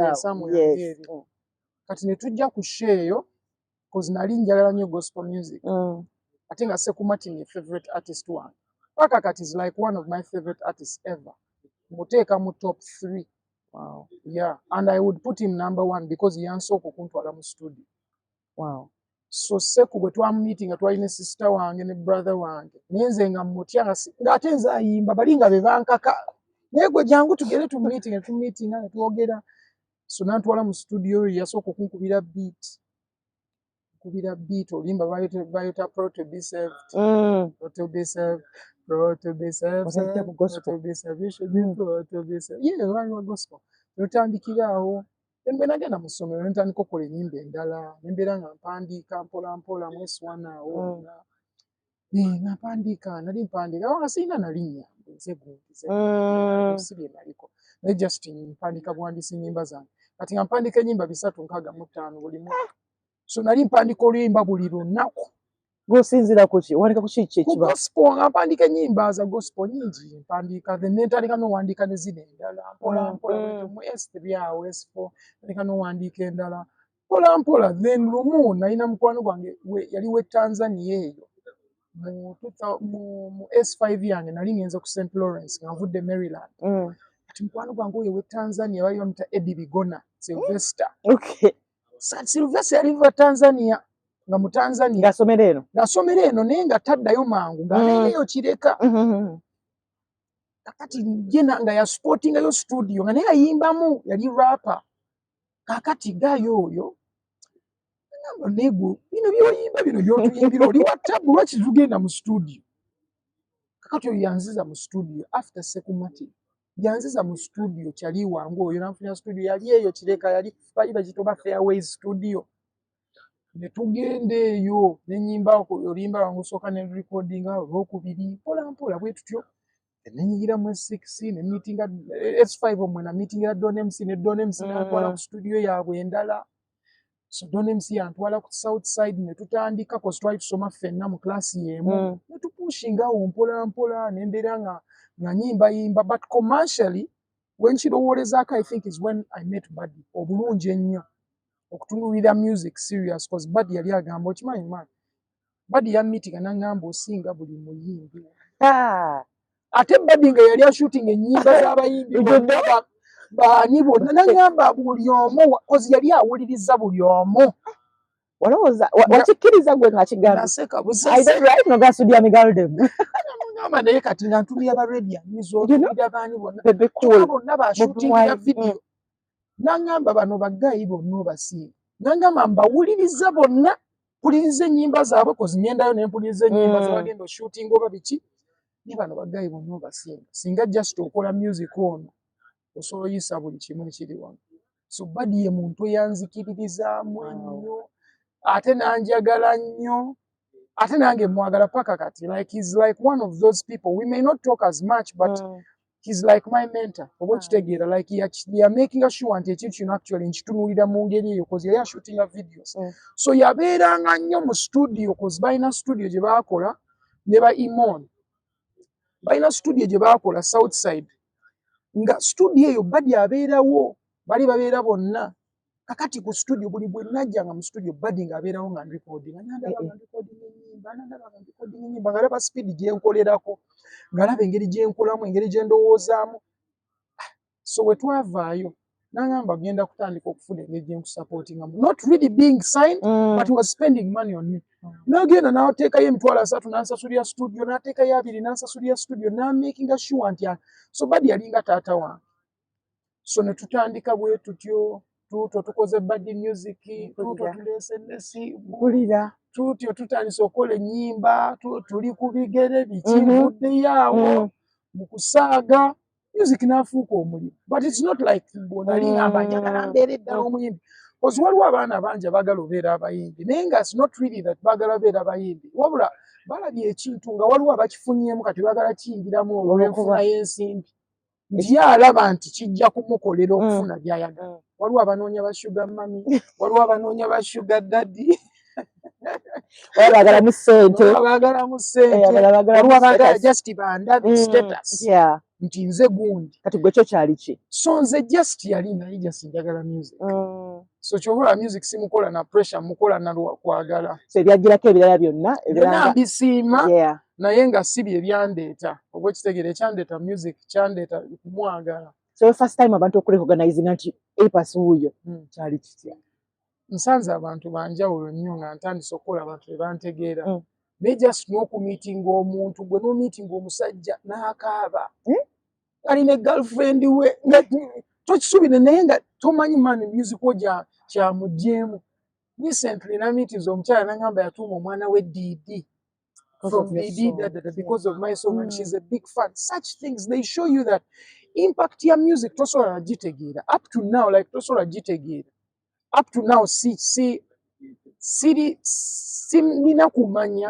Kati ne tujja ku sheeyo because nali njagala nnyo gospel music. I think Seku Martin is favorite artist one. Paka Kati is like one of my favorite artists ever. Muteka mu top 3. Wow. Yeah, and I would put him number 1 because he answered kuntwala mu studio. Wow. so seku bwe twamumeetinga twalina sister wange ne brother wange naye nze nga mmutya ng'ate nze ayimba bali nga be bankaka naye gwe jangu tugere tumumeetinga ne twogera so nantwala mu studio yasooka okunkubira beat olimba bayota protobiseved gospel notandikira awo embe nagenda mu ssomero nentandika okukola ennyimba endala nembeera nga mpandiika mpola mpola mweswana awo nali mpandiika nga sirina nalinnya nze sibye naliko naye just mpandiika buwandiisi nnyimba zange kati nga mpandiika ennyimba 365 buli mwaka so nali mpandiika oluyimba buli lunaku. G'osinziira ku ki? Wandika ku ki ekiba? Gospel nga mpandiika ennyimba za gospel nyingi mpandiika then netandika n'owandiika ne zino endala mpola mpola mu S3 awo S4 natandika n'owandiika endala mpola mpola then lumu nalina mukwano gwange yali we Tanzania eyo mu S5 yange nali ngenze ku St. Lawrence nga nvudde Maryland kati mukwano gwange oyo we Tanzania bali bamuta Eddie Bigona Sylvester. Sylvester yali va Tanzania nga mu Tanzania ng'asomera eno naye nga taddayo mangu ng'aleeyo kireka kakati jena nga ya sportingayo studio nga naye ayimbamu yali rapper kakati gayo oyo namba nego bino byoyimba bino byotuyimbira oli wa tabu lwaki tugenda mu studio kakati oyo yanziza mu studio after sekumati yanziza mu studio kyali wangu oyo nanfunya studio yali eyo kireka yali bagitoba Fairways studio ne tugenda eyo nenyimba olimba wangu soka ne recordinga olwokubiri mpola mpola bwe tutyo nenyigira mu S6 ne meeting S5 omwe na meeting ya Don MC ne Don MC natwala ku studio yaabwe endala so Don MC yantwala ku South Side ne tutandika ko twali tusoma ffenna mu class yemu ne tupushinga mpola mpola nembeera nga nyimba yimba but commercially when kirowoolezaako I think is when I met Buddy obulungi ennyo okutunuulira music serious cause Buddy yali agamba okimanyi man Buddy yammeetinga n'angamba osinga buli muyimbi ate Buddy nga yali ashooting ennyimba z'abayimbi baani bonna n'angamba buli omu cause yali awuliriza buli omu olowooza wakikkiriza gwe ng'akigamba naseka nogasudya migaldem ngamba naye kati nga ntumira ba radio news olulira baani bonna bashootingira video n'angamba bano baggayi bonna obasinga n'angamba mbawuliriza bonna mpuliriza ennyimba zaabwe kozi ngendayo ne mpuliriza ennyimba zabagenda oshooting oba biki ne bano baggayi bonna obasinga singa just okola music ono osobola oyisa buli kimu kiri wano so Buddy ye muntu eyanzikiririzaamu ennyo ate nanjagala nnyo ate nange mwagala paka kati like he's like one of those people we may not talk as much but he's like my mentor oba okitegeera like they are making sure nti ekintu kino actually nkitunuulira mu ngeri eyo cause yali ashootinga videos so yabeeranga nnyo mu studio cause balina studio gye baakola ne ba Imon balina studio gye baakola Southside nga studio eyo Buddy abeerawo bali babeera bonna kakati ku studio buli bwe najjanga mu studio Buddy ng'abeerawo nga recording ennyimba ng'alaba speed gye nkolerako ng'alaba engeri gye nkolamu engeri gye ndowoozaamu so we twavaayo n'angamba genda kutandika okufuna engeri gye nkusupportingamu not really being signed but he was spending money on me n'agenda n'ateekayo emitwalo 3 n'ansasulira studio n'ateekayo 2 n'ansasulira studio n'amakinga sure nti so Buddy yalinga taata wange so ne tutandika bwe tutyo tuto tukoze Buddy music tuto tuleese nesiibulira tutyo tutandise okukola ennyimba tuli ku bigere biki budde yaawo mu kusaaga music n'afuuka omulimu but it's not like bonali ngamba njagala mbeere ddala omuyimbi cause waliwo abaana bangi abagala obeera abayimbi naye nga it's not really that bagala beera abayimbi wabula balabye ekintu nga waliwo abakifunyeemu kati bagala kiyingiramu olw'enfunayo ensimbi nti alaba nti kijja kumukolera okufuna by'ayagala waliwo abanoonya ba sugar mami waliwo abanoonya ba sugar daddy bagalamu ssente waliwo abagala just bandabi status nti nze gundi kati gwe kyo kyali ki so nze just yali naye just njagala music so kyobola music simukola na pressure mukola na kwagala so ebyagirako ebirala byonna mbisiima naye nga si bye byandeeta oba ekitegeera ekyandeeta music kyandeeta kumwagala so first time abantu okurecognizinga nti epas wuuyo kyali kitya nsanze abantu banjawulo nnyo nga ntandise okukola abantu be bantegeera. Naye just n'okumiitinga omuntu gwe n'omiitinga omusajja n'akaaba alina girlfriend we nga tokisuubire naye nga tomanyi mani musical kyamugyemu. Recently namiitinze omukyala n'angamba yatuuma omwana we Didi from Didi because of my song and she's a big fan. Such things, they show you that impact ya music tosobola gitegeera. Up to now, like tosobola gitegeera. Up to now, sirina kumanya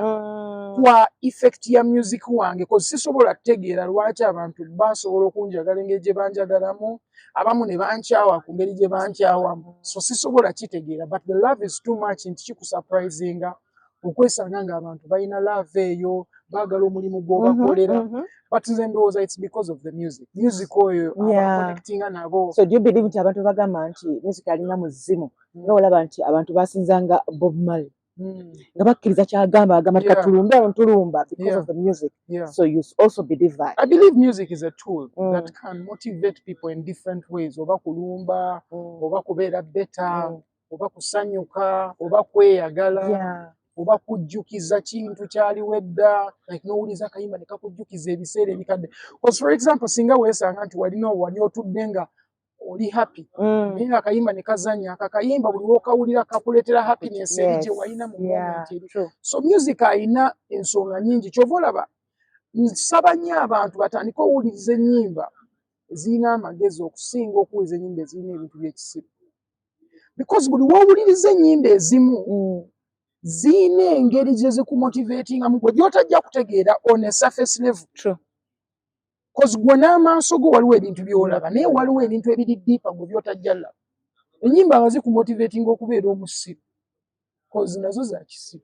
kwa effect ya music wange cause sisobola kutegeera lwaki abantu basobola okunjagala engeri gye banjagalamu, abamu ne bankyawa ku ngeri gye bankyawamu. So sisobola kitegeera, but the love is too much nti kikusurprisinga okwesanga ng'abantu balina love eyo, baagala omulimu gw'obakolera. But nze ndowooza it's because of the music. Music oyo abaconnectinga nabo. So do you believe nti abantu bagamba nti music alina muzimu nga olaba nti abantu basinzanga Bob Marley nga bakkiriza kyagamba agamba katulumbe ntulumba because of the music. So you also believe that? I believe music is a tool that can motivate people in different ways. Oba kulumba, oba kubeera better, oba kusanyuka, oba kweyagala, oba kujjukiza kintu kyaliwo edda, like n'owuliza akayimba ne kakujjukiza ebiseera ebikadde. Because for example, singa weesanga nti wali otudde nga oli happy, naye akayimba ne kazanya, akakayimba buli lw'okawulira kakuleetera happiness eri gye walina mu moment eri. So music ayina ensonga nnyingi. Kyova olaba nsaba nnyo abantu batandike owuliriza ennyimba ezirina amagezi okusinga okuwuliriza ennyimba ezirina ebintu by'ekisiru. Because buli w'owuliriza ennyimba ezimu zirina engeri gye zikumotivatingamu gwe gy'otajja kutegeera on a surface level. Because gwe n'amaaso go waliwo ebintu by'olaba naye waliwo ebintu ebiri deeper gwe by'otajja laba. Ennyimba nga zikumotivatinga okubeera omusiru because nazo za kisiru.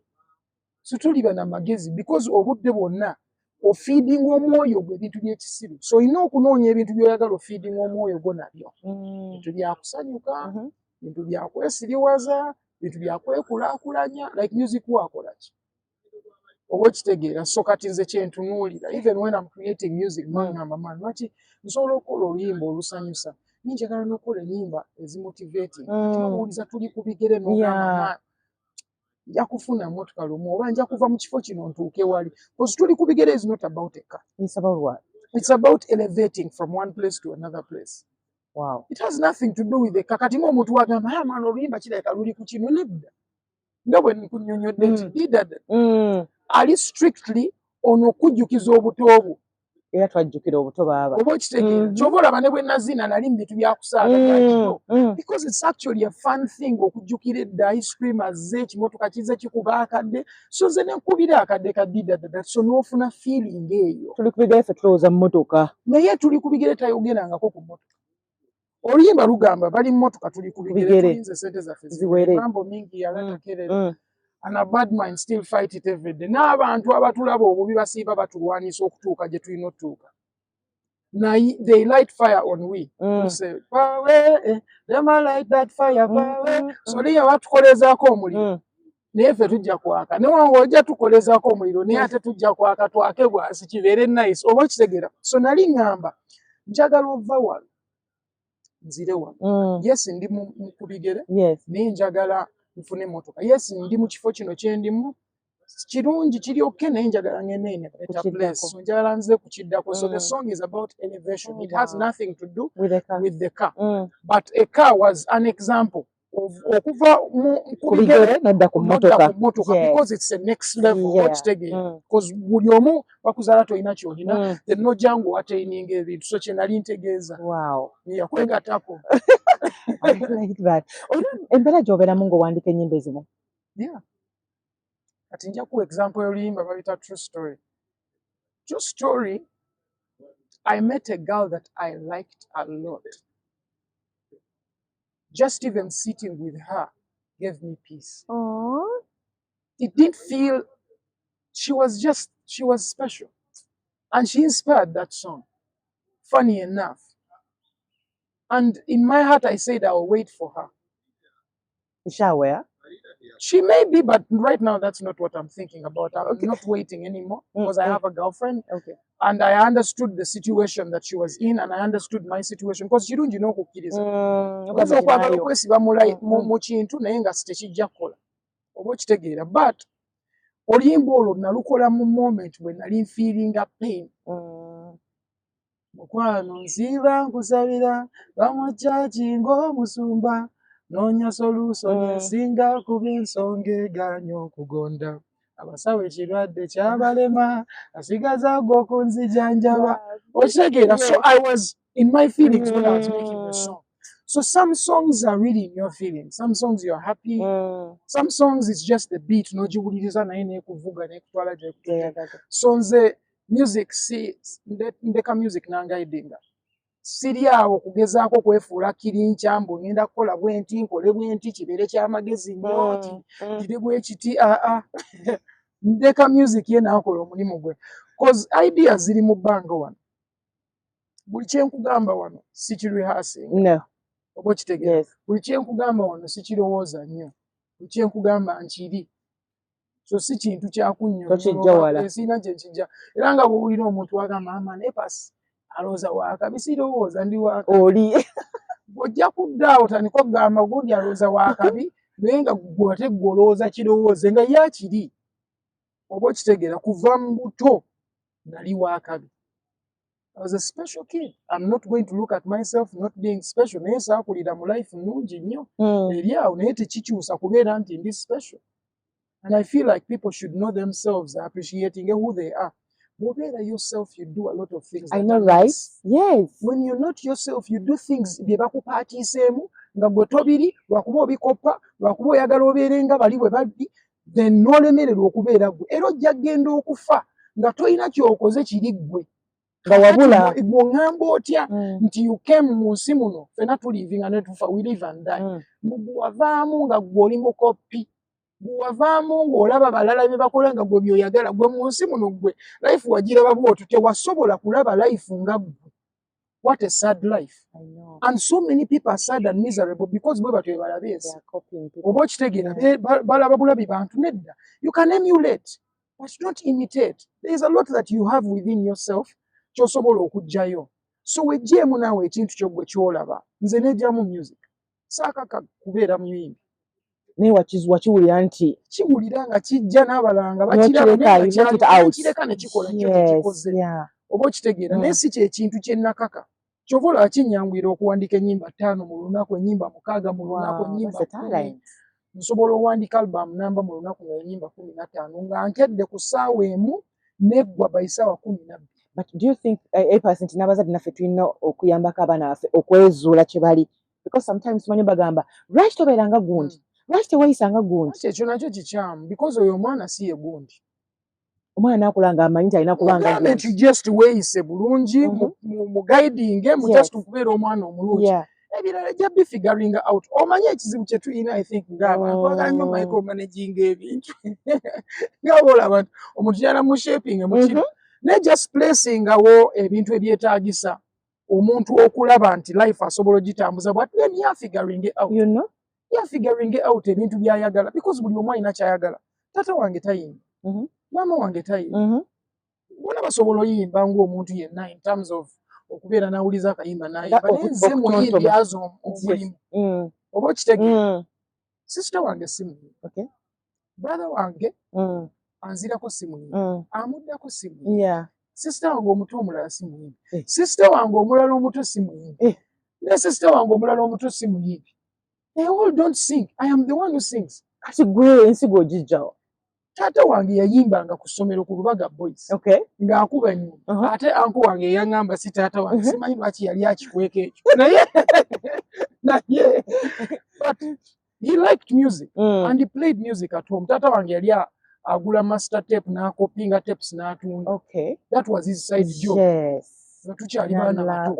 So tuliba na magezi because obudde bwonna ofeedinga omwoyo gwe ebintu by'ekisiru. So olina okunoonya ebintu by'oyagala ofeedinga omwoyo gwo nabyo. Ebintu byakusanyuka, ebintu byakwesiriwaza, ebintu byakwekulaakulanya, like music wakola ki? Oba okitegeera. So kati nze kyentunuulira, even when I'm creating music, ngamba man, lwaki nsobola okukola oluyimba olusanyusa, ninjagala n'okola ennyimba ezimotivating. Tuwuliza tuli ku bigere n'ogamba man, nja kufuna mmotoka lumu oba nja kuva mu kifo kino ntuuke wali. Because tuli ku bigere is not about a car. It's about what? It's about elevating from one place to another place. Wow. It has nothing to do with the car. Kati ng'omuntu wagamba man oluyimba kirabika luli ku kino nedda. Nga bwe nkunnyonnyodde nti didada ali strictly ono okujjukiza obuto bwo. Era twajjukira obuto baaba. Oba okitegeera. Kyova olaba ne bwe nazina nali mu bintu byakusaaga gyakiro. Because it's actually a fun thing okujjukira edda ice cream azze, ekimotoka kizze kikuba akadde. So nze ne nkubira akadde ka didada. So n'ofuna feeling eyo. Tuli ku bigere ffe tulowooza mmotoka. Naye tuli ku bigere tayogerangako ku mmotoka. Oluyimba lugamba bali mmotoka tuli ku bigere tulinze ssente zaffe ziwere. Mambo mingi yalatakerera. And a bad mind still fight it every day. N'abantu abatulaba obubi basiiba batulwanisa okutuuka gye tulina otuuka. They light fire on we. We say, far away, them light that fire far away. So liya batukolezaako omuliro. Naye ffe tujja kwaka. Newange ojja tukolezaako omuliro naye ate tujja kwaka twake bwasi kibeere nice. Oba okitegeera. So nali ngamba njagala ova wano nzire wano. Yes ndi ku bigere. Naye njagala nfune emmotoka. Yes ndi mu kifo kino kye ndimu. Kirungi kiri okay naye njagala ngende in a better place. So njagala nze kukiddako. So the song is about elevation. It has nothing to do with the car. But a car was an example of okuva ku bigere nodda ku mmotoka. Because it's the next level. Because buli omu bakuzaala tolina kyolina. Then nojja ng'owateininga ebintu. So kye nali ntegeeza. Wow. Kwegattako. I like that. Embeera gy'obeeramu ng'owandiika ennyimba ezimu. Yeah. Kati nja ku example y'oluyimba bayita True Story. True Story, I met a girl that I liked a lot. Just even sitting with her gave me peace. Aww. It didn't feel, she was special. And she inspired that song. Funny enough. And in my heart, I said I'll wait for her. Is she aware? She may be, but right now that's not what I'm thinking about. I'm not waiting anymore because I have a girlfriend. Okay. and I understood the situation that she was in, and I understood my situation, because kirungi n'okukkiriza. Oyinza okwagala okwesiba mu kintu naye nga tekijja kukola, oba okitegeera. But oluyimba olwo nalukola mu moment bwe nali feelinga pain. Mukwano nsiiba nkusabira bamukyaki ng'omusumba, noonya solution esinga kuba ensonga egaanya okugonda. Abasawo ekirwadde kyabalema, asigaza gwe okunzijanjaba. Okitegeera. So I was in my feelings when I was making the song. So some songs are really in your feelings. Some songs you're happy. Some songs it's just the beat. Nogiwuliriza naye neekuvuga neekutwala gyekutuuka. So nze music ndeka music nangaidinga. Siri awo kugezaako kwefuula kirinkya mbu ngenda kukola bwenti nkole bwenti kibeere ky'amagezi nnyo kiri bwe kiti. Ndeka music ye naakola omulimu gwe. Cause ideas ziri mu bbanga wano. Buli kye nkugamba wano si kirihasing. No. Oba okitegeera. Buli kye nkugamba wano si kirowooza nnyo. Buli kye nkugamba nkiri. So si kintu kyakunnyonnyola. Sirina kye kijja. Era nga bw'owulira omuntu agamba mama nepasi alowooza waakabi, sirowooza ndi waakabi. Oli. Bw'ojja kudda awo otandika okugamba gundi alowooza waakabi naye nga ggwe ate ggwe olowooza kirowooze nga ye akiri. Oba okitegeera. Kuva mu buto nali waakabi. I was a special kid. I'm not going to look at myself not being special. Naye saakulira mu life nnungi nnyo. Eri awo naye tekikyusa kubeera nti ndi special. And I feel like people should know themselves, appreciating who they are. Bw'obeera yourself, you do a lot of things. I know, right? Yes. When you're not yourself, you do things bye bakupaatiiseemu nga gwe tobiri, lwakuba obikoppa, lwakuba oyagala obeere nga bali bwe baddi, then n'olemererwa okubeera gwe. Era ojja kgenda okufa nga tolina ky'okoze kiri ggwe. Nga wabula bw'oŋŋamba otya nti you came mu nsi muno, ffenna tulivinga ne tufa, we live and die. Bwe wavaamu nga ggwe oli mukoppi. Bwe wavaamu ng'olaba balala bye bakola nga gwe by'oyagala, gwe mu nsi muno gwe life wagiraba bw'otyo, tewasobola kulaba life nga ggwe. What a sad life. I know. And so many people are sad and miserable because bwe batyo balabe ensi. Oba okitegeera. Balaba bulabi bantu nedda. You can emulate, but don't imitate. There is a lot that you have within yourself ky'osobola okuggyayo. So weggyemu naawe ekintu kyo gwe ky'olaba. Nze nejjamu music. Saakaka kubeera muyimbi. Naye wakiwulira nti kiwulira nga kijja n'abalala nga bakireka ne kikola kyo tekikoze. Oba okitegeera. Naye si kyekintu kye nnakaka. Kyova olaba kinnyanguyira okuwandiika ennyimba 5 mu lunaku, ennyimba 6 mu lunaku, ennyimba 10. Nsobola owandiika album namba mu lunaku nga ennyimba 15 nga nkedde ku ssaawa emu neggwa by ssaawa 12. But do you think nti n'abazadde naffe tulina okuyambako abaana baffe okwezuula kye bali? Because sometimes manyi bagamba lwaki tobeeranga gundi, lwaki tewayisanga gundi. Ekyo nakyo kikyamu because oyo omwana si ye gundi. Omwana n'akula ng'amanyi nti alina kubanga gundi. Nti just weeyise bulungi mu guiding mu just okubeera omwana omulungi. Ebirala ejja bifiguring out. Omanyi ekizibu kye tulina I think ng'abantu twagala nnyo micromanaging ebintu. Nga olaba omuntu yala mu shaping mu kino. Ne just placing awo ebintu ebyetaagisa omuntu okulaba nti life asobola ogitambuza but then you are figuring it out. You know? You are figuring it out ebintu by'ayagala because buli omu alina kyayagala. Taata wange tayimba. Maama wange tayimba. Bona basobola oyimba ng'omuntu yenna in terms of okubeera n'awuliza akayimba n'ayimba. Naye nze muyimbi azo omulimu. Oba okitegeera. Sister wange si muyimbi. Okay. Brother wange anzirako si muyimbi. Amuddako si muyimbi. Sister wange omuto omulala si muyimbi. Sister wange omulala omuto si muyimbi. Ne sister wange omulala omuto si muyimbi. They all don't sing. I am the one who sings. Kati gwe ensigo ogijjawo. Taata wange yayimbanga ku ssomero ku Lubaga Boys. Okay. Ng'akuba ennyumba. Ate anko wange yaŋŋamba si taata wange. Simanyi lwaki yali akikweka ekyo. Naye. But he liked music. And he played music at home. Taata wange yali agula master tape n'akopinga tapes n'atunda. Okay. That was his side job. Yes. Tukyali baana bato.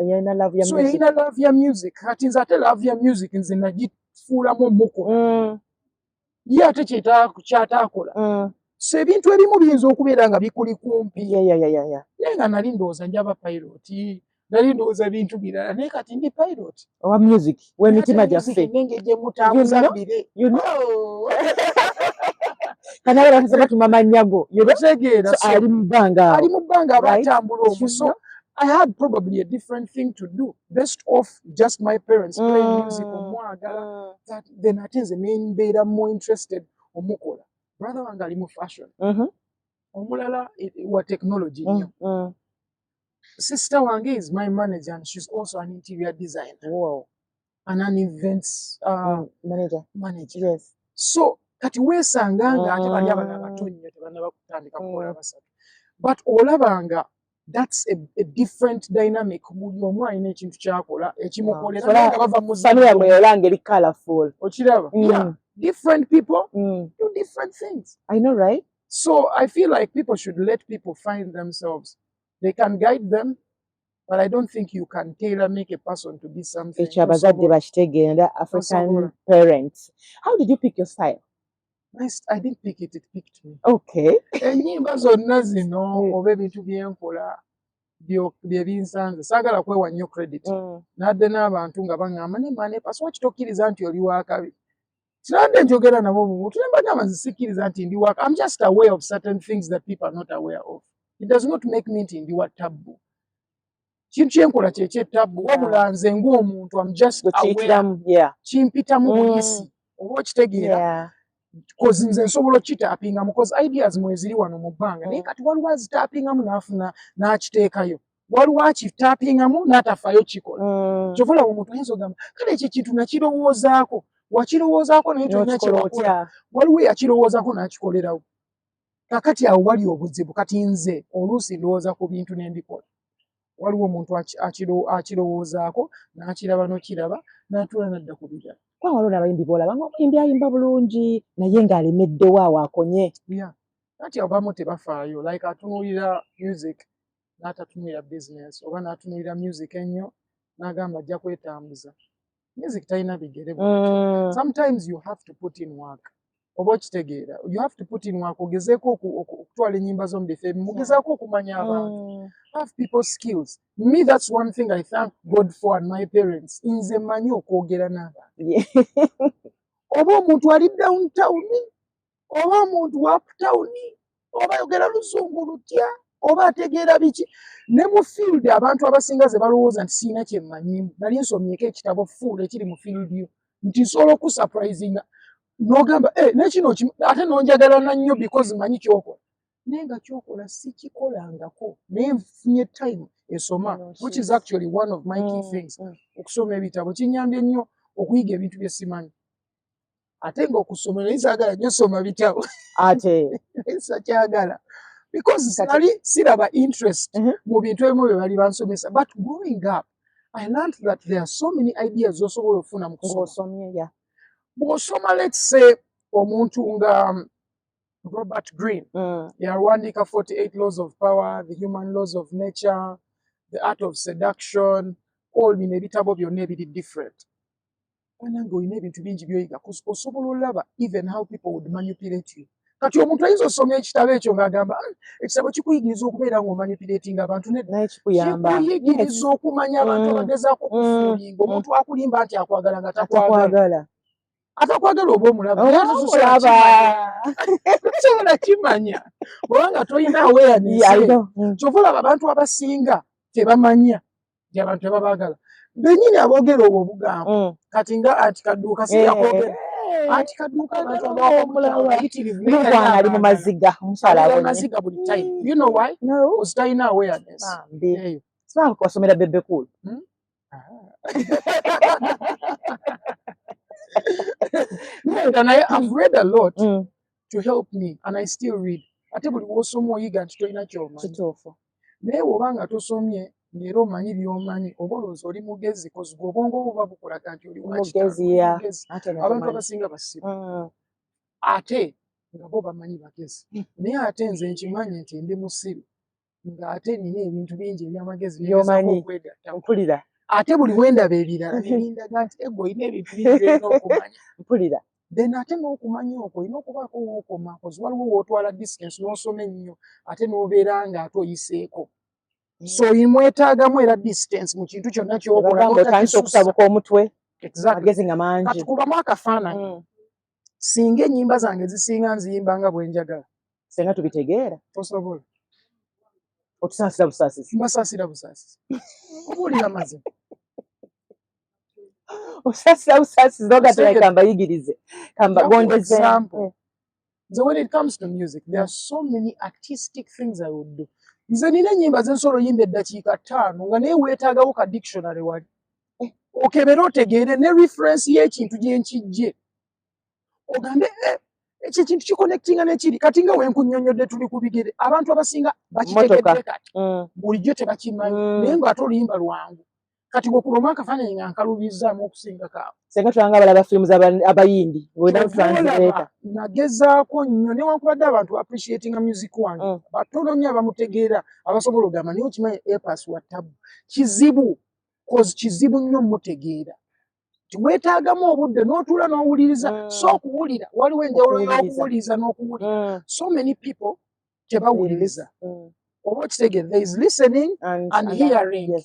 So yalina love ya music. Kati nze ate love ya music nze nagifuulamu omukola. Ye ate kyataakola. So ebintu ebimu biyinza okubeera nga bikuli kumpi. Naye nga nali ndowooza njaba pilot. Nali ndowooza bintu birala. Naye kati ndi pilot. Owa music. W'emitima gyaffe. Nengejje mutambuza mbire. Kanala bansaba tumamanyago. Yotegeera So ali mbanga. Ali mubanga abatambula Right? omwo. So I had probably a different thing to do based off just my parents playing music omwagala that then atenze nembeera more interested omukola. Brother wange ali mu fashion. Omulala wa technology nnyo. Sister wange is my manager and she's also an interior designer. Wow. And an events manager. Yes. So kati weesanga nga ate bali abana abato nnyo tebannaba kutandika kukola basatu. But olabanga that's a different dynamic. Buli omu alina ekintu kyakola ekimukolera nga bava mu family yabwe yolanga eri colorful. Okiraba? Yeah. Different people do different things. I know, right? So I feel like people should let people find themselves. They can guide them, but I don't think you can tailor make a person to be something. African parents. How did you pick your style? I didn't pick it, it picked me. Okay. Enyimba zonna zino oba ebintu byenkola bye binsanze saagala kwewa nnyo credit. Nadde n'abantu nga baŋŋamba ne mane paswa kitokkiriza nti oli wakabi. Sinadde njogera nabo mu muntu ne mbagamba nze sikkiriza nti ndi waka. I'm just aware of certain things that people are not aware of. It does not make me nti ndi wa tabbu. Kintu kyenkola kyekyetabbu wabula nze ng'omuntu I'm just aware. Kimpitamu buyisi oba okitegeera. Because nze nsobola okitaapingamu because ideas mweziri wano mu bbanga naye kati waliwo azitaapingamu n'afuna n'akiteekayo. Waliwo akitaapingamu n'atafaayo kikola. Kyova olaba omuntu ayinza ogamba kale ekyo ekintu nakirowoozaako. Wakirowoozaako naye tolina kyewakola. Waliwo eyakirowoozaako n'akikolerawo. Kakati awo wali obuzibu kati nze oluusi ndowooza ku bintu ne mbikola. Waliwo omuntu akirowoozaako n'akiraba n'okiraba n'atuula n'adda ku birala. Kwa waliwo n'abayimbi b'olaba omuyimbi ayimba bulungi naye ng'alemeddewo awo akonye. Kati abo abamu tebafaayo like atunuulira music n'atatunuulira business oba n'atunuulira music ennyo n'agamba ajja kwetambuza. Music talina bigere bw'atyo. Sometimes you have to put in work. Oba okitegeera. You have to put in work. Ogezeeko okutwala ennyimba z'omu bifo ebimu. Mugezaako okumanya abantu. Have people skills. Me, that's one thing I thank God for and my parents. Nze mmanyi okwogera n'abantu. Oba omuntu ali downtown, oba omuntu wa uptown, oba ayogera luzungu lutya, oba ategeera biki. Ne mu field abantu abasinga ze balowooza nti siina kye mmanyimu. Nali nsomyeko ekitabo full ekiri mu field yo. Nti nsobola okusurprisinga. N'ogamba nekino ate n'onjagala nnyo because mmanyi ky'okola. Naye nga ky'okola sikikolangako. Naye nfunye time esoma, which is actually one of my key things. Okusoma ebitabo kinyambye nnyo okuyiga ebintu bye simanyi. Ate ng'okusoma naye saagala nnyo soma bitabo. Ate sakyagala. Because nali siraba interest mu bintu ebimu bye bali bansomesa. But growing up, I learned that there are so many ideas z'osobola okufuna mu kusoma. Bw'osoma let's say omuntu nga Robert Greene, yawandiika 48 Laws of Power, The Human Laws of Nature, The Art of Seduction, all bino ebitabo byonna ebiri different. Wanange olina ebintu bingi by'oyiga osobola olaba even how people would manipulate you. Kati omuntu ayinza osoma ekitabo ekyo ng'agamba ekitabo kikuyigiriza okubeera ng'omanipulatinga abantu naye kikuyigiriza okumanya abantu abagezaako okufuulinga omuntu akulimba nti akwagala nga takwagala. Atakwagala oba omulaba tosobola kimanya obanga tolina awareness. Kyova olaba abantu abasinga tebamanya nti abantu tebabaagala. Bennyini aboogera obwo obugambo kati nga anti kadduuka siyakwogera anti kadduuka abantu abawakomulayitirivu ali mu maziga maziga buli time. You know why? Because talina awareness. Sibanga kubasomera Bebe Cool. And I've read a lot to help me, and I still read. Ate buli w'osoma oyiga nti tolina ky'omanyi. Naye bw'obanga tosomye ng'era omanyi by'omanyi oba olowooza oli mugezi kozi obwongo buba bukulaga nti oli mugezi. Abantu abasinga basiru. Ate nga bo bamanyi bagezi. Naye ate nze nkimanyi nti ndi musiru. Ng'ate nina ebintu bingi eby'amagezi by'omanyi. Mpulira. Ate buli wendaba ebirala nebindaga nti ego olina ebintu bingi by'olina okumanya. Mpulira. Then ate n'okumanya okwo olina okubaako w'okoma kozi waliwo w'otwala distance n'osoma ennyo ate n'obeera ng'ate oyiseeko. So mwetaagamu era distance mu kintu kyonna ky'okola otandise okutabuka omutwe amagezi nga mangi. Kati kubamu akafaananyi. singa ennyimba zange zisinga nziyimba nga bwe njagala senga tubitegeera tosobola otusaasira busaasisi mbasaasira busaasisi obuulira mazima osaasira busaasisi nogatera kambayigirize kambagondeze So when it comes to music, there are so many artistic things I would do. Nze nina ennyimba ze nsobola oyimba eddakiika 5 nga naye weetaagawo ka dictionary wali okebera otegeere ne reference y'ekintu gye nkijje ogambe ekyo ekintu kikonectinga n'ekiri kati nga wenkunnyonnyodde tuli ku bigere abantu abasinga bakitegedde kati bulijjo tebakimanyi naye ng'ate oluyimba lwangu kati bw'okuloma akafaananyi nga nkalubizzaamu okusinga kaawe senga tulanga balaba films abayindi nagezaako nnyo newankubadde abantu appreciatinga music wange batono nnyo abamutegeera abasobola ogamba naye okimanyi epas wa tabu kizibu kizibu nnyo mutegeera weetaagamu obudde n'otuula n'owuliriza so okuwulira waliwo enjawulo y'okuwuliriza n'okuwulira so many people tebawuliriza oba okitegeera there is listening and hearing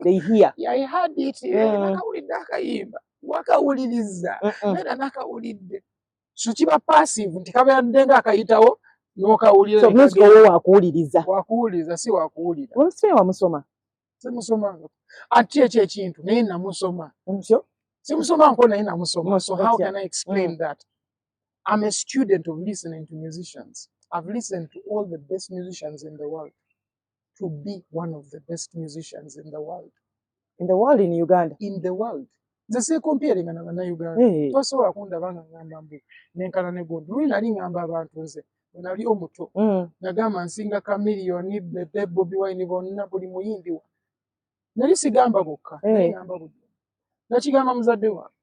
they hear I heard it nakawulidde akayimba wakawuliriza era nakawulidde so kiba passive nti kabadde nga akayitawo n'okawulira so music owo wakuwuliriza si wakuwulira oluse wamusoma simusomanga ate ekyo ekintu naye namusoma simusomangako naye namusoma so how can I explain that I'm a student of listening to musicians I've listened to all the best musicians in the world to be one of the best musicians in the world. In the world, in Uganda? In the world. The same comparing na Uganda. Tosobola kundabanga ngamba mbu nenkana ne gondi. Luli nali ngamba abantu nze. Nali omuto. Nagamba nsinga Chameleone, Bebe, Bobi Wine bonna buli muyimbi wa. Nali sigamba bokka. Nali ngamba buli. Nakigamba muzadde wange.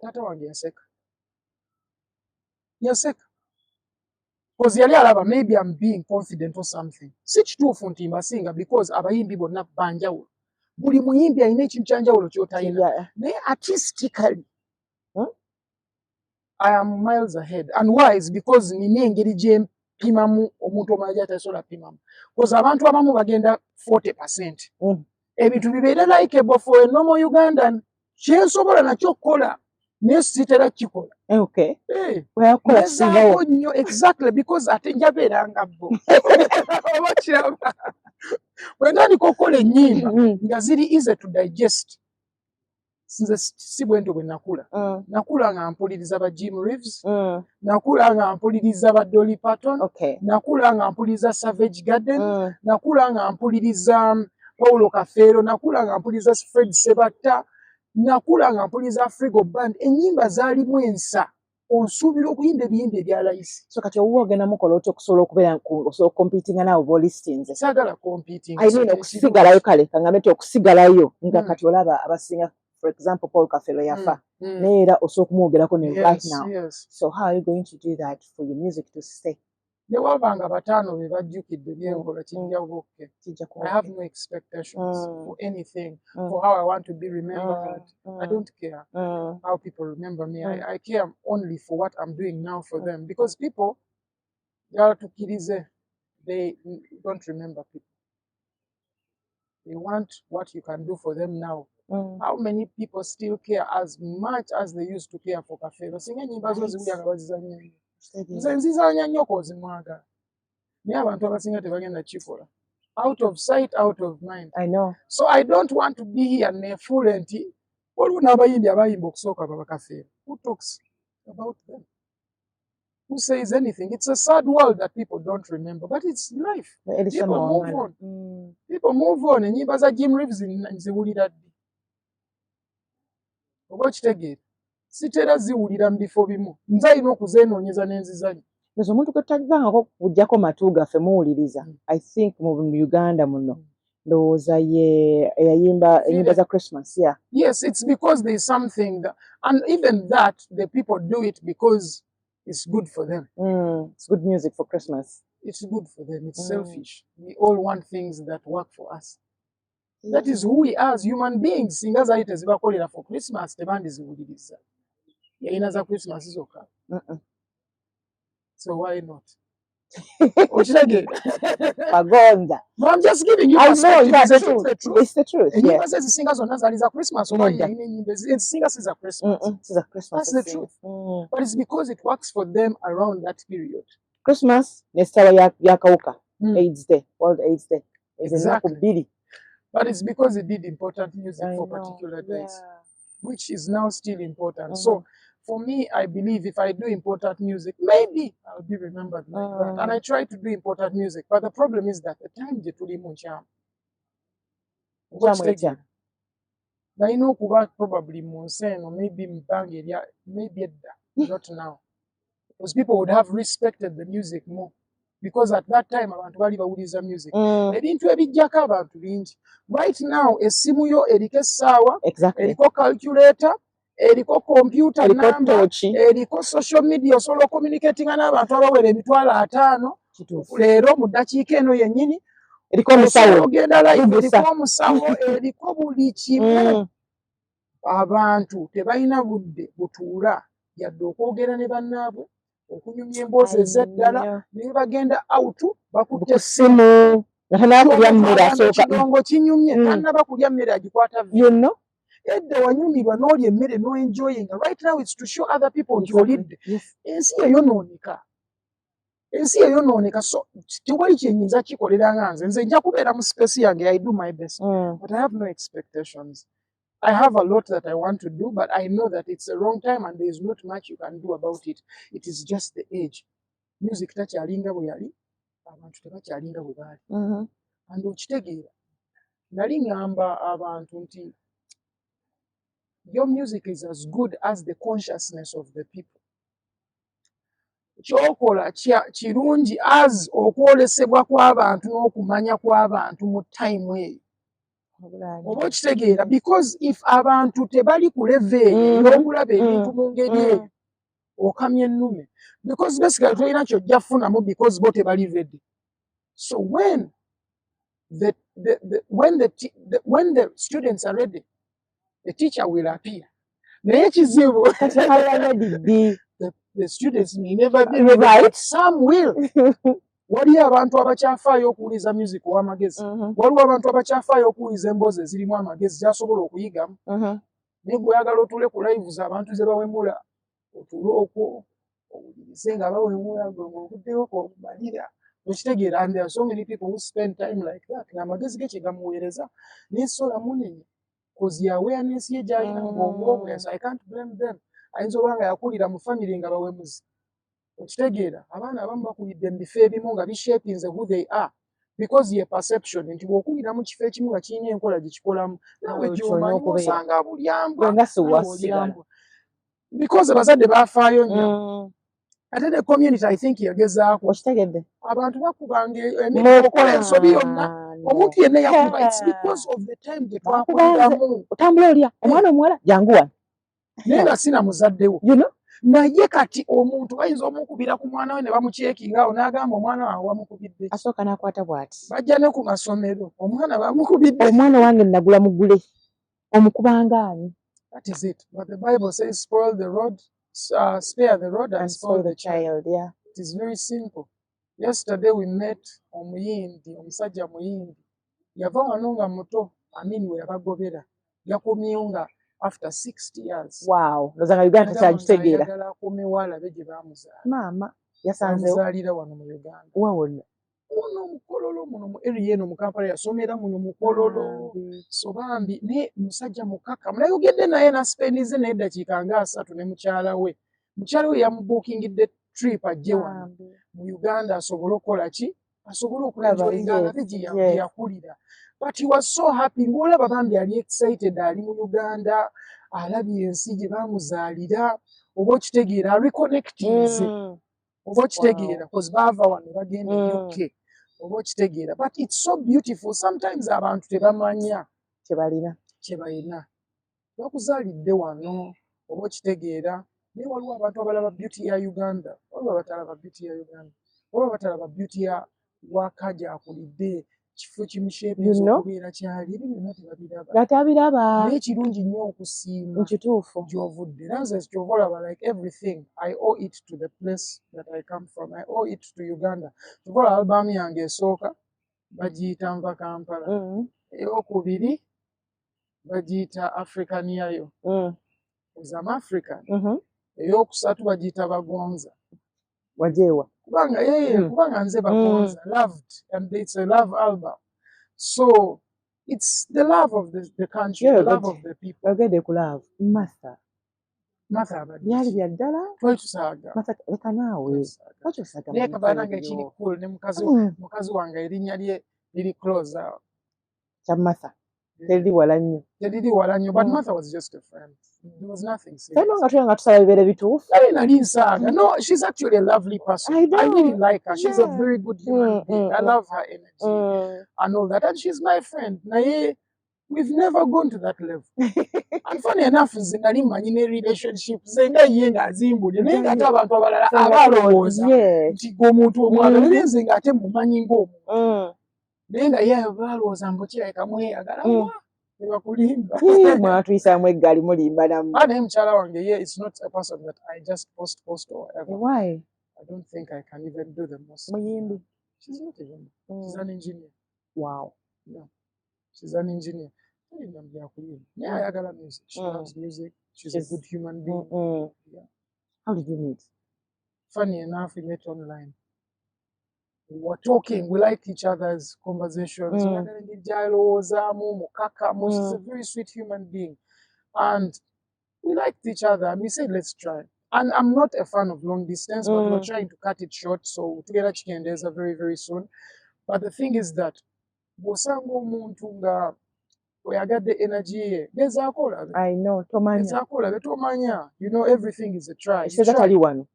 Taata wange yaseka. Yaseka. Because yali alaba maybe I'm being confident or something. Si kituufu nti mbasinga because abayimbi bonna banjawulo. Buli muyimbi alina ekintu kyanjawulo ky'otayina. Naye artistically, I am miles ahead. And why? Is because nina engeri gye mpimamu omuntu omala gy'atasobola pimamu. Because abantu abamu bagenda 40%. Ebintu bibeere likeable for a normal Ugandan. Kye nsobola nakyo okukola. Naye sitera kikola. Okay. Weyakola nnyo exactly because ate njabeera nga bo. Oba kiraba. Bwe ntandika okukola ennyimba nga ziri easy to digest. Nze si bwe ntyo bwe nakula. Nakula nga mpuliriza ba Jim Reeves. Nakula nga mpuliriza ba Dolly Parton. Nakula nga mpuliriza Savage Garden. Nakula nga mpuliriza Paulo Kafeero. Nakula nga mpuliriza Fred Sebatta. Nakula nga mpuliriza Frigo Band. Ennyimba zaalimu ensa. Onsuubira okuyimba ebiyimba ebya layisi. So kati owuwa ogenda mukola otya okusobola okubeera competinga naawe oba listinze? Saagala competing. I mean okusigalayo kale kangambe nti okusigalayo nga kati olaba abasinga for example Paul Kafeero yafa naye era osobola okumwogerako ne right now. So how are you going to do that for your music to stay? Ne wabanga bataano be bajjukidde byenkola kijja bukke. I have no expectations for anything, for how I want to be remembered. I don't care how people remember me. I care only for what I'm doing now for them. Because people, they don't remember people. They want what you can do for them now. How many people still care as much as they used to care for Kafeero? Singa nyimba zo ziwulya nga bazizannya nnyo. Nze nzizanya nnyo kozimwaga. Naye abantu abasinga tebagenda kikola. Out of sight, out of mind. I know. So I don't want to be here nefuule nti waliwo n'abayimbi abayimba okusooka baba Kafeero. Who talks about them? Who says anything? It's a sad world that people don't remember, but it's life. People move on. People move on. Ennyimba za Jim Reeves nziwulira ddi. Oba okitegeera. Sitera ziwulira mu bifo bimu. Nze alina okuzenoonyeza n'enzizanya. Nze omuntu gwe tutagivangako kuggyako matu gaffe muwuliriza. I think mu Uganda muno. Ndowooza yayimba ennyimba za Christmas, yeah. Yes, it's because there's something that, and even that, the people do it because it's good for them. It's good music for Christmas. It's good for them. It's selfish. We all want things that work for us. That is who we are as human beings. Singa zaali tezibakolera for Christmas, tebandiziwuliriza. Yayina za Christmas zokka. So why not? Okitegeera? Bagonza. But I'm just giving you I know perspective. that's It's true. the truth. It's the truth. Enyimba Yes. ze ezisinga zonna zaali za Christmas oba Nedda. yalina ennyimba ezisinga si za Christmas. It's a Christmas. That's the truth. But it's because it works for them around that period. Christmas nesitaba yakawuka. Mm. AIDS Day, World AIDS Day. Exactly. But it's because it did important music for particular days, which is now still important. So for me, I believe if I do important music, maybe I'll be remembered like that. And I try to do important music. But the problem is that the time je tulimu nkyama. Balina okuba probably mu nsi eno, maybe mu bbanga erya, maybe edda, not now. Because people would have respected the music more. Because at that time abantu bali bawuliriza music. Ebintu ebijjako abantu bingi. Right now essimu yo eriko essaawa, eriko calculator, eriko computer number, eriko social media, osobola communicatinga n'abantu abawera 5,000 leero mu ddakiika eno yennyini. Eriko omusawo, ogenda live, eriko omusawo, eriko buli kimu. Abantu tebalina budde butuula yadde okwogera ne bannaabwe, okunyumya emboozi ez'eddala, naye bagenda out bakutte essimu. Ekidongo kinyumye, tannaba kulya mmere agikwata vyonna. Edda wanyumirwa n'olya emmere n'enjoyinga. Right now it's to show other people nti olidde. Ensi eyonooneka. Ensi eyonooneka. So tewali kyenyinza kikolera nga nze nja kubeera mu space yange. I do my best. But I have no expectations. I have a lot that I want to do, but I know that it's the wrong time and there is not much you can do about it. It is just the age. Music takyalinga bwe yali, abantu tebakyalinga bwe baali. And okitegeera, nali ngamba abantu nti your music is as good as the consciousness of the people. Kyokola kirungi as okwolesebwa kw'abantu n'okumanya kw'abantu mu time eyo. Oba okitegeera, because if abantu tebali ku level eyo y'okulaba ebintu mu ngeri eyo, okamya ennume. Because basically tolina kyojja kufunamu because bo tebali ready. So when the students are ready, the teacher will appear. Naye kizibu, the students may never be ready, but some will. Waliyo abantu abakyafaayo okuwuliza music ow'amagezi. Waliwo abantu abakyafaayo okuwuliza emboozi ezirimu amagezi gy'asobola okuyigamu. Naye bw'oyagala otuule ku lives abantu ze bawemula, otuule okwo owulirize nga bawemula ng'obuddeyo kw'okumalira. Okitegeera, and there are so many people who spend time like that. N'amagezi ge kye gamuweereza n'ensola munene. Because the awareness ye gy'alina ng'obwongo, yes, I can't blame them. Ayinza oba nga yakulira mu family nga bawemuzi. Okitegeera, abaana abamu bakulidde mu bifo ebimu nga bishapinze who they are. Because ye perception nti bw'okulira mu kifo ekimu nga kirina enkola gye kikolamu, naawe gy'omanyi osanga abulyambwa. Because abazadde baafaayo nnyo. Ate the community I think yagezaako. Okitegedde? Abantu bakubanga emikolo okola ensobi yonna. Omuntu yenna yakuba. It's because of the time gye twakuliramu. Otambula olya, omwana omuwala jangu wano. Naye nga sina muzaddewo. Naye kati omuntu bayinza omukubira ku mwana we ne bamukyekinga awo n'agamba omwana wange wamukubidde. Asooka n'akwata bw'ati. Bajja ne ku masomero. Omwana bamukubidde. Omwana wange nagula mugule. Omukubanga ani? That is it. But the Bible says spoil the road, spare the road and spoil the child. Yeah. It is very simple. Yesterday we met omuyindi, omusajja muyindi. Yava wano nga muto, Amini we yabagobera. Yakomyewo nga after 60 years. Wow. Nozanga Uganda kyagitegeera. Yagala akomewo alabe gye baamuzaala. Maama yasanzewo. Bamuzaalira wano mu Uganda. Wawonna. Ono mukololo muno mu area eno mu Kampala yasomera muno mukololo. So bambi ne musajja mukaka. Munayogedde naye naspendize naye eddakiika nga 3 ne mukyala we. Mukyala we yamubuukingidde trip ajje wano mu Uganda asobole okukola ki? Asobole okulenjoyinga alabe gye yakulira. But he was so happy. Ng'olaba bambi ali excited ali mu Uganda, alabye ensi gye baamuzaalira, oba okitegeera reconnectinze. Oba okitegeera because baava wano bagenda UK. Oba okitegeera. But it's so beautiful. Sometimes abantu tebamanya kye balina. Bakuzaalidde wano, oba okitegeera. Naye waliwo abantu abalaba beauty ya Uganda. Waliwo abatalaba beauty ya Uganda. Waliwo abatalaba beauty ya Waakaja akulidde. kifo kimu kyebenza okubeera kyali ebyo byonna tebabiraba gatabiraba naye kirungi nnyo okusiima nkituufu gy'ovudde nanze kyova olaba like everything I owe it to the place that I come from I owe it to Uganda kyova olaba albamu yange esooka bagiyita nva Kampala eyokubiri bagiyita African yayo I'm African eyokusatu bagiyita Bagonza wajeewa kubanga kubanga nze Bagonza loved and it's a love album so it's the love of the country the love of the people ogende ku love Martha byali bya ddala twali tusaaga leka naawe lwaki osaaga naye kabananga ekiri cool ne mukazi wange erinnya lye liri close out kya Martha teriri wala nnyo but Martha was just a friend there was nothing serious nga tuya nga tusaba bibeere bituufu nali nsaaga no she's actually a lovely person I really like her she's a very good human being I love her energy and all that and she's my friend naye we've never gone to that level and funny enough nze nali mmanyi ne relationship ze nga ye ng'azimbudde naye ng'ate abantu abalala abalowooza nti g'omuntu omwagala naye nze ng'ate mumanyi ng'omuntu naye nga ye balowooza mbu kirabika mweyagala tebakulimba mwatuyisaamu eggaali mulimba namu naye mukyala wange ye it's not a person that I just post or whatever why I don't think I can even do the most muyimbi she's not a woman she's an engineer wow yeah she's an engineer naye ayagala music she loves music she's a good human being yeah. How did you meet? Funny enough we met online we were talking we liked each other's conversations she's a very sweet human being and we liked each other and we said let's try and I'm not a fan of long distance but we're trying to cut it short so together chikendeeza very very soon but the thing is that bw'osanga omuntu nga oyagadde energy ye gezaako olabe I know tomanya you know everything is a try tali wano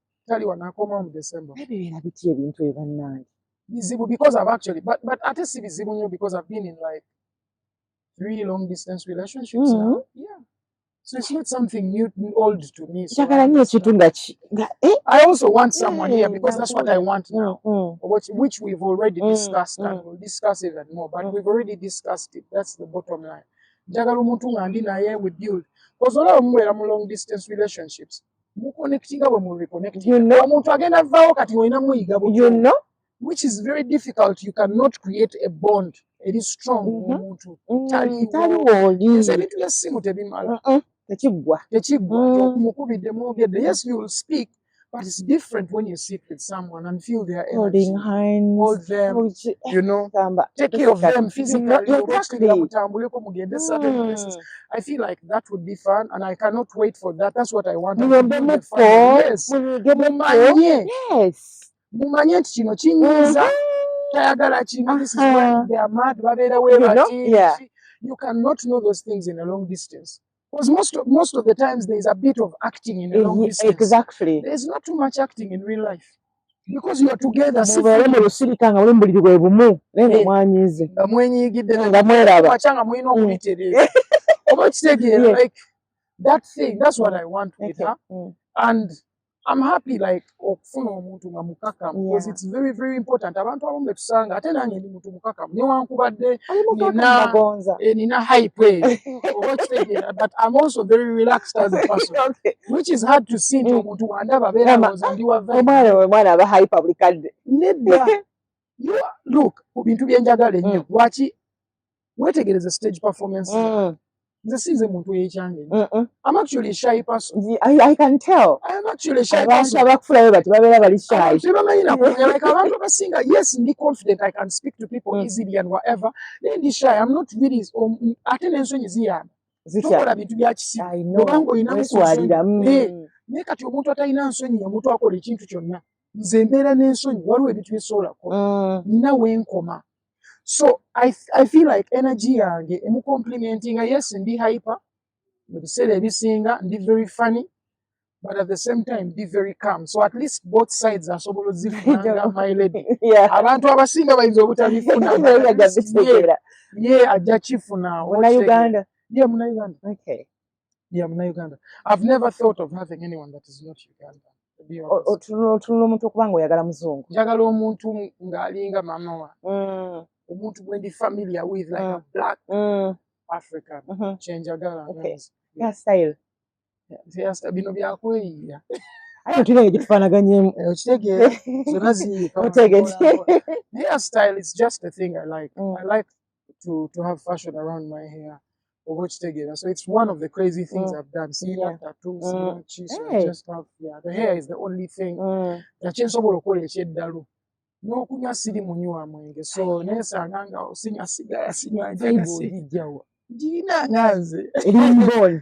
akoma mu December ebibeera biti ebintu ebyo bannange bizibu because I've actually but ate si bizibu nnyo because I've been in like 3 long distance relationships now yeah so it's not something new old to me so I also want someone here because that's what I want now which we've already discussed and we'll discuss even more but we've already discussed it that's the bottom line njagala omuntu nga ndi naye we build because olaba mubeera mu long distance relationships muconnectinga bwe mu reconnectinga omuntu agenda vaawo kati olina muyiga which is very difficult you cannot create a bond eri strong omuntu taliwo ebintu by'essimu tebimala tekiggwa mukubidde mwogedde yes you will speak but it's different when you sit with someone and feel their holding hands hold them you know take care of them physically mutambuleko mugende certain places I feel like that would be fun and I cannot wait for that that's what I want mumanye nti kino kinyiiza tayagala kino this is when they are mad babeera webati you cannot know those things in a long distance because most of the times there is a bit of acting in a long distance exactly there is not too much acting in real life because you are together mulusirika nga mulembuliri bwe bumu naye mwanyiize nga mwenyigidde nga mweraba nga mulina okubitereeza oba kitegeera like that thing that's what I want with her and I'm happy like okufuna omuntu nga mukakamu because it's very very important abantu abamu betusanga ate nange ndi muntu mukakamu newankubadde nina hype oba kitegeera but I'm also very relaxed as a person which is hard to see nti omuntu wandaba abeera alowooza ndi omwana aba hype buli kadde nedda look ku bintu byenjagala ennyo lwaki wetegereza stage performance nze sinze muntu eyekyange I'm actually a shy person I can tell I am actually a shy person abakufulayo bati babeera bali shy tebamanyi nakunya like abantu abasinga yes ndi confident I can speak to people easily and whatever naye ndi shy I'm not really ate n'ensonyi ziyamba tokola bintu bya kisibu obanga olinamu naye kati omuntu atalina nsonyi omuntu akola ekintu kyonna nze mbeera n'ensonyi waliwo ebintu byesobola kukola nina wenkoma so I feel like energy yange emu complimentinga yes ndi hyper mu biseera ebisinga ndi very funny but at the same time be very calm so at least both sides asobola ozifunanga my lady abantu abasinga bayinza obutabifuna ye ajja kifuna Uganda Uganda I've never thought of having anyone that is not Uganda otunula omuntu okuba nga oyagala muzungu njagala omuntu ng'alinga mama wa omuntu gwe ndi familiar with like a black African kyenjagala hairstyle bino byakweyiya ate tulenge gitufaanaganyemu okitegeera zonna ziyiika hairstyle is just a thing I like. I like to have fashion around my hair. So it's one of the crazy things I've done. See that tattoos, so I just have the hair is the only thing that chensobola okukola ekyeddalu n'okunywa siri munywa mwenge so nesanga nga osinywa sigala sinywa njagasirijjawa gina nganze erinbon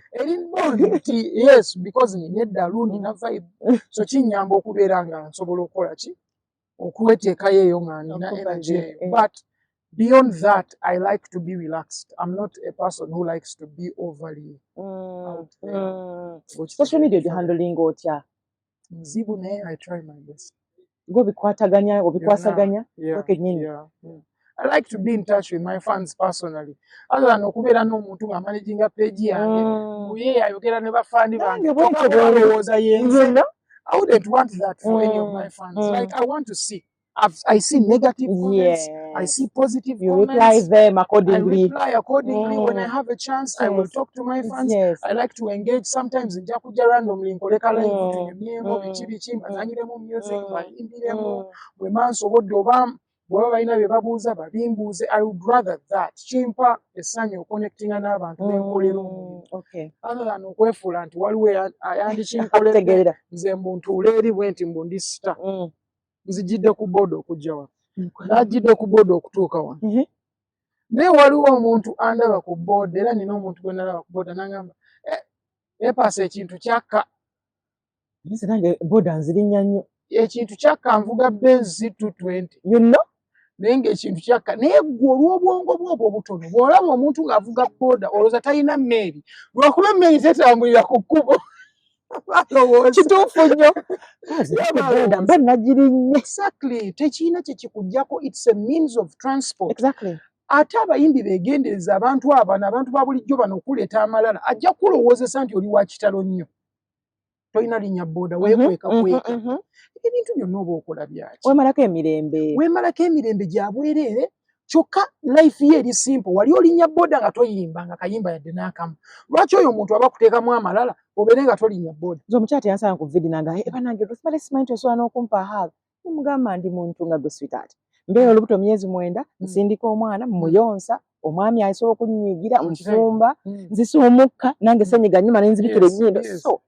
yes because nina eddalu nina vibe so kinyamba okubeera nga nsobola okukola ki okuweteekayo eyo nga nina energy but beyond that, I like to be relaxed. I'm not a person who likes to be overly out there. Social media you handling otya? Zibune, I try my best. Go bikwataganya, obikwasaganya. I like to be in touch with my fans personally. Other than okubeera n'omuntu nga managing a page yange, muye ayogera ne bafandi bange. I wouldn't want that for any of my fans. Like I want to see. I see negative comments. I see positive you comments. Reply them accordingly. I reply accordingly when I have a chance. I will talk to my fans. I like to engage. Sometimes nja kujja randomly nkoleka live tunyemyemo bichi mbazanyiremu music bayimbiremu bwe mansobodde oba bwaba balina bye babuuza babimbuuze. I would rather that kimpa essanyu connectinga n'abantu benkolera omulimu other than okwefuula nti waliwo ayandikinkolera nze mbuntuula eri bwe nti mbu ndi sita nzijidde ku board okujja wano najjidde ku board okutuuka wano naye waliwo omuntu andaba ku board era nina omuntu gwe nalaba ku board nangamba epaasa ekintu kyakka nange board nzirinya nnyo ekintu kyakka nvuga Benz 220 naye ng'ekintu kyakka naye gwe olw'obwongo bwobwo obutono bw'olaba omuntu ng'avuga boda olowooza talina mmeeri lwakuba emmeeri tetambulira ku kkubo kituufu nnyo mba nagirinnye exactly tekirina kyekikuggyako it's a means of transport ate abayimbi beegendereza abantu abantu ba bulijjo bano okuleeta amalala ajja kulowoozesa nti oli wa kitalo nnyo tolina linnya boda weekweka ebintu byonna oba okola byaki weemalako emirembe gya bwereere kyokka life ye eri simple wali olinnya boda nga toyimba nga kayimba yadde n'akamu lwaki oyo omuntu aba kuteekamu amalala obeere nga tolinnya boda nze omukyati yansala ku vidi nanga banange tusibale simanyi tosobola n'okumpa haala nemugamba ndi muntu nga gwe sweetheart mbeera olubuto myezi 9 nsindika omwana mumuyonsa omwami asobola okunnyigira nsumba nzisa omukka nange senyiga nyuma nenzibikira ennyindo so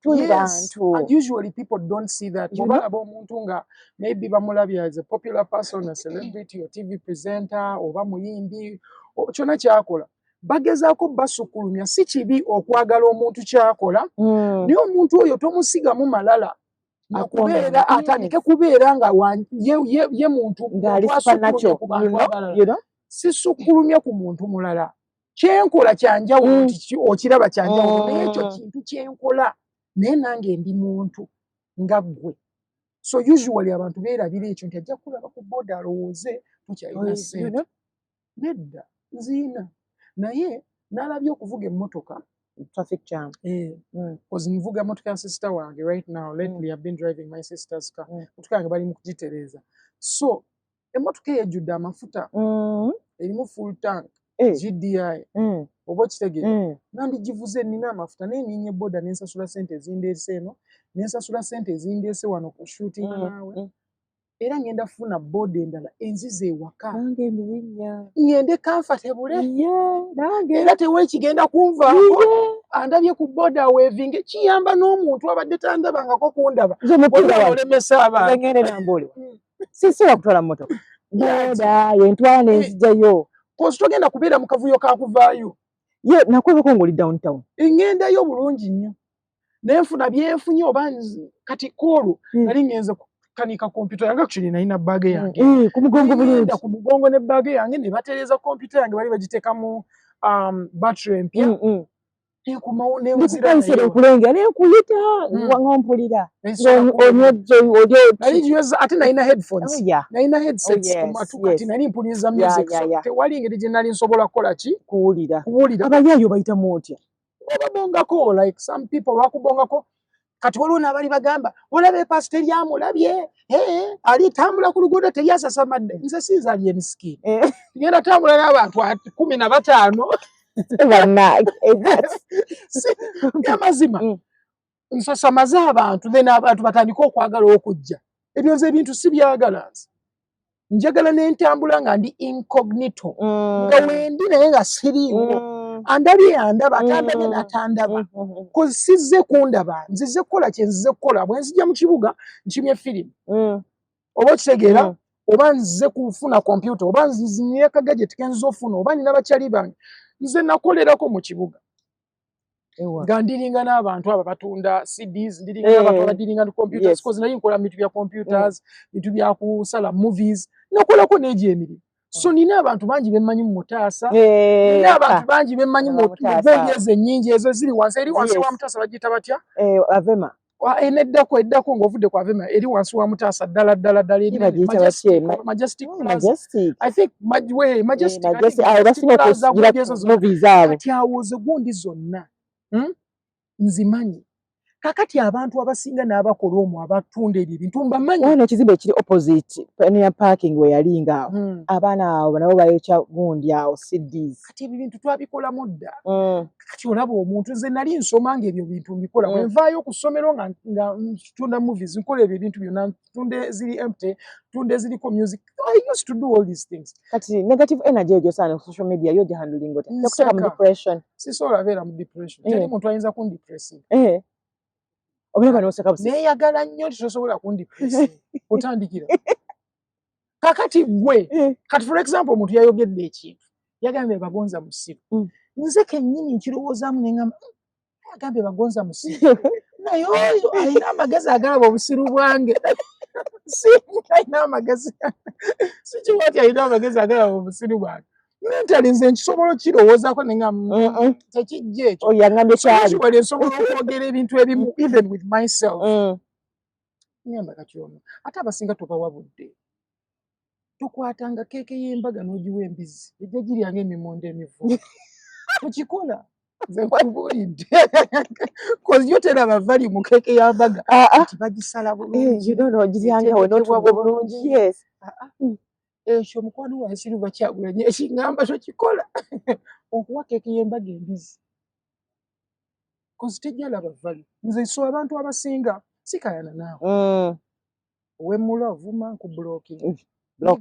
and usually people don't see that obalaba omuntu nga maybe bamulabye as a popular person, a celebrity or TV presenter oba muyimbi kyonna kyakola bagezaako basukulumya si kibi okwagala omuntu kyakola naye omuntu oyo tomusigamu malala nakubeera atandike kubeera nga ye muntu sisukulumya ku muntu mulala kyenkola kyanjawulo nti okiraba kyanjawulo naye ekyo kintu kyenkola naye nange ndi muntu nga ggwe so usually abantu beerabira ekyo nti ajja kulaba ku boda alowooze tukyalina ssente nedda nziina naye n'alabye okuvuga emmotoka traffic jam because nvuga motoka ya sister wange right now lately I've been driving my sister's car motoka yange bali mu kugitereeza so emmotoka ejjudde amafuta erimu full tank GDI oba kitegere nandigivuze nina amafuta naye ninye boda nensasula sente ezindeese eno nensasula sente ezindeese wano ku shooting naawe era ngenda funa boda endala enzize ewaka ngende comfortable era teweekigenda kunvaako andabye ku boda weevinge kiyamba n'omuntu abadde tandabangako kundaba olemesa abantu sisira kutwala mmotoka boda yentwala nenzijjayo kozi togenda kubeera mu kavuyo kakuvaayo ye nakwebako ng'oli downtown engendayo bulungi nnyo nenfuna byenfunye oba kati koolu nali ngenze kanika kompyuta yange actually nalina baage yange ku mugongo bulungi ku mugongo ne baage yange ne batereeza kompyuta yange bali bagiteekamu battery empya enkumawo nekukansera okulengera nenkuyita ngampulira ate nalina headphones nalina headsets ku matu kati nali mpuliriza music tewali ngeri gye nali nsobola kukola ki kuwulira abayaayo bayitamu otya babongako like some people bakubongako kati waliwo n'abali bagamba olabe pasiteri amulabye ali tambula ku luguudo teryasasamadde nze sinza ali emisikini ngenda tambula n'abantu 15 amazima nsasamaze abantu then abantu batandika okwagala okujja ebyo nze ebintu si byagala nze njagala n'entambula nga ndi incognito nga wendi naye nga siriiwo andabye andaba atandabye n'atandaba kozi sizze kundaba nzize kukola kye nzize kukola bwe nzija mu kibuga nkimye firimu oba okitegeera oba nzize kufuna kompyuta oba nzinyire akagajeti ke nzize ofuna oba nina bakyali bange nze nakolerako mu kibuga nga ndiringa n'abantu abo batunda CDs ndiringa n'abantu abadiringa ne computers because nali nkola bintu bya computers bintu bya kusala movies nakolako n'egyo emirimu so nina abantu bangi bemmanyi mu Mutaasa nina abantu bangi bemmanyi mu bongeze ennyingi ezo ziri wansi eri wansi wa Mutaasa bagiyita batya Avema eddako ng'ovudde ku Avema eri wansi wa Mutaasa ddala eri Majestic I think Majestic kati awo ze gundi zonna nzimanyi kakati abantu abasinga n'abakola omwo abatunda ebyo ebintu mbamanyi wano ekizimbe ekiri opposite near parking we yalinga awo abaana abo nabo bayokya gundi awo CDs kati ebyo bintu twabikolamu dda kati olaba omuntu nze nali nsoma nga ebyo bintu mbikola bwe nvaayo ku ssomero nga ntunda movies nkola ebyo ebintu byonna ntunde ziri empty ntunde ziriko music I used to do all these things kati negative energy egyo sana ku social media yo handling ota takutaka mu depression sisobola beera mu depression teri muntu ayinza kundepressing obulaba n'oseka busi neeyagala nnyo tisosobola kundepressing otandikira kakati gwe kati for example omuntu yayogedde ekintu yagambye bagonza musiru nze kennyini nkirowoozaamu neŋŋamba agambye bagonza musiru naye oyo alina amagezi agalaba obusiru bwange alina amagezi sikiwa ti alina amagezi agalaba obusiru bwange mentally nze nkisobola okirowoozaako neŋŋamba tekijja ekyo oyangambye kyali wali nsobola okwogera ebintu ebimu even with myself ngamba kati ono ate abasinga tobawabudde tukwatanga keeke y'embaga n'ogiwa embizi ejja giryanga emimondo emivu tukikola nze nkubuulidde kozi yo teraba vali mu keeke y'ambaga nti bagisala bulungi giryanga we n'otuwa bulungi yes ekyo mukwano wange Silver Kyagulanyi ekingamba tokikola okuwa keeke y'embaga embizi kozi tejjalaba vali nze so abantu abasinga sikayana naawe owemmula ovuma nkubulookinga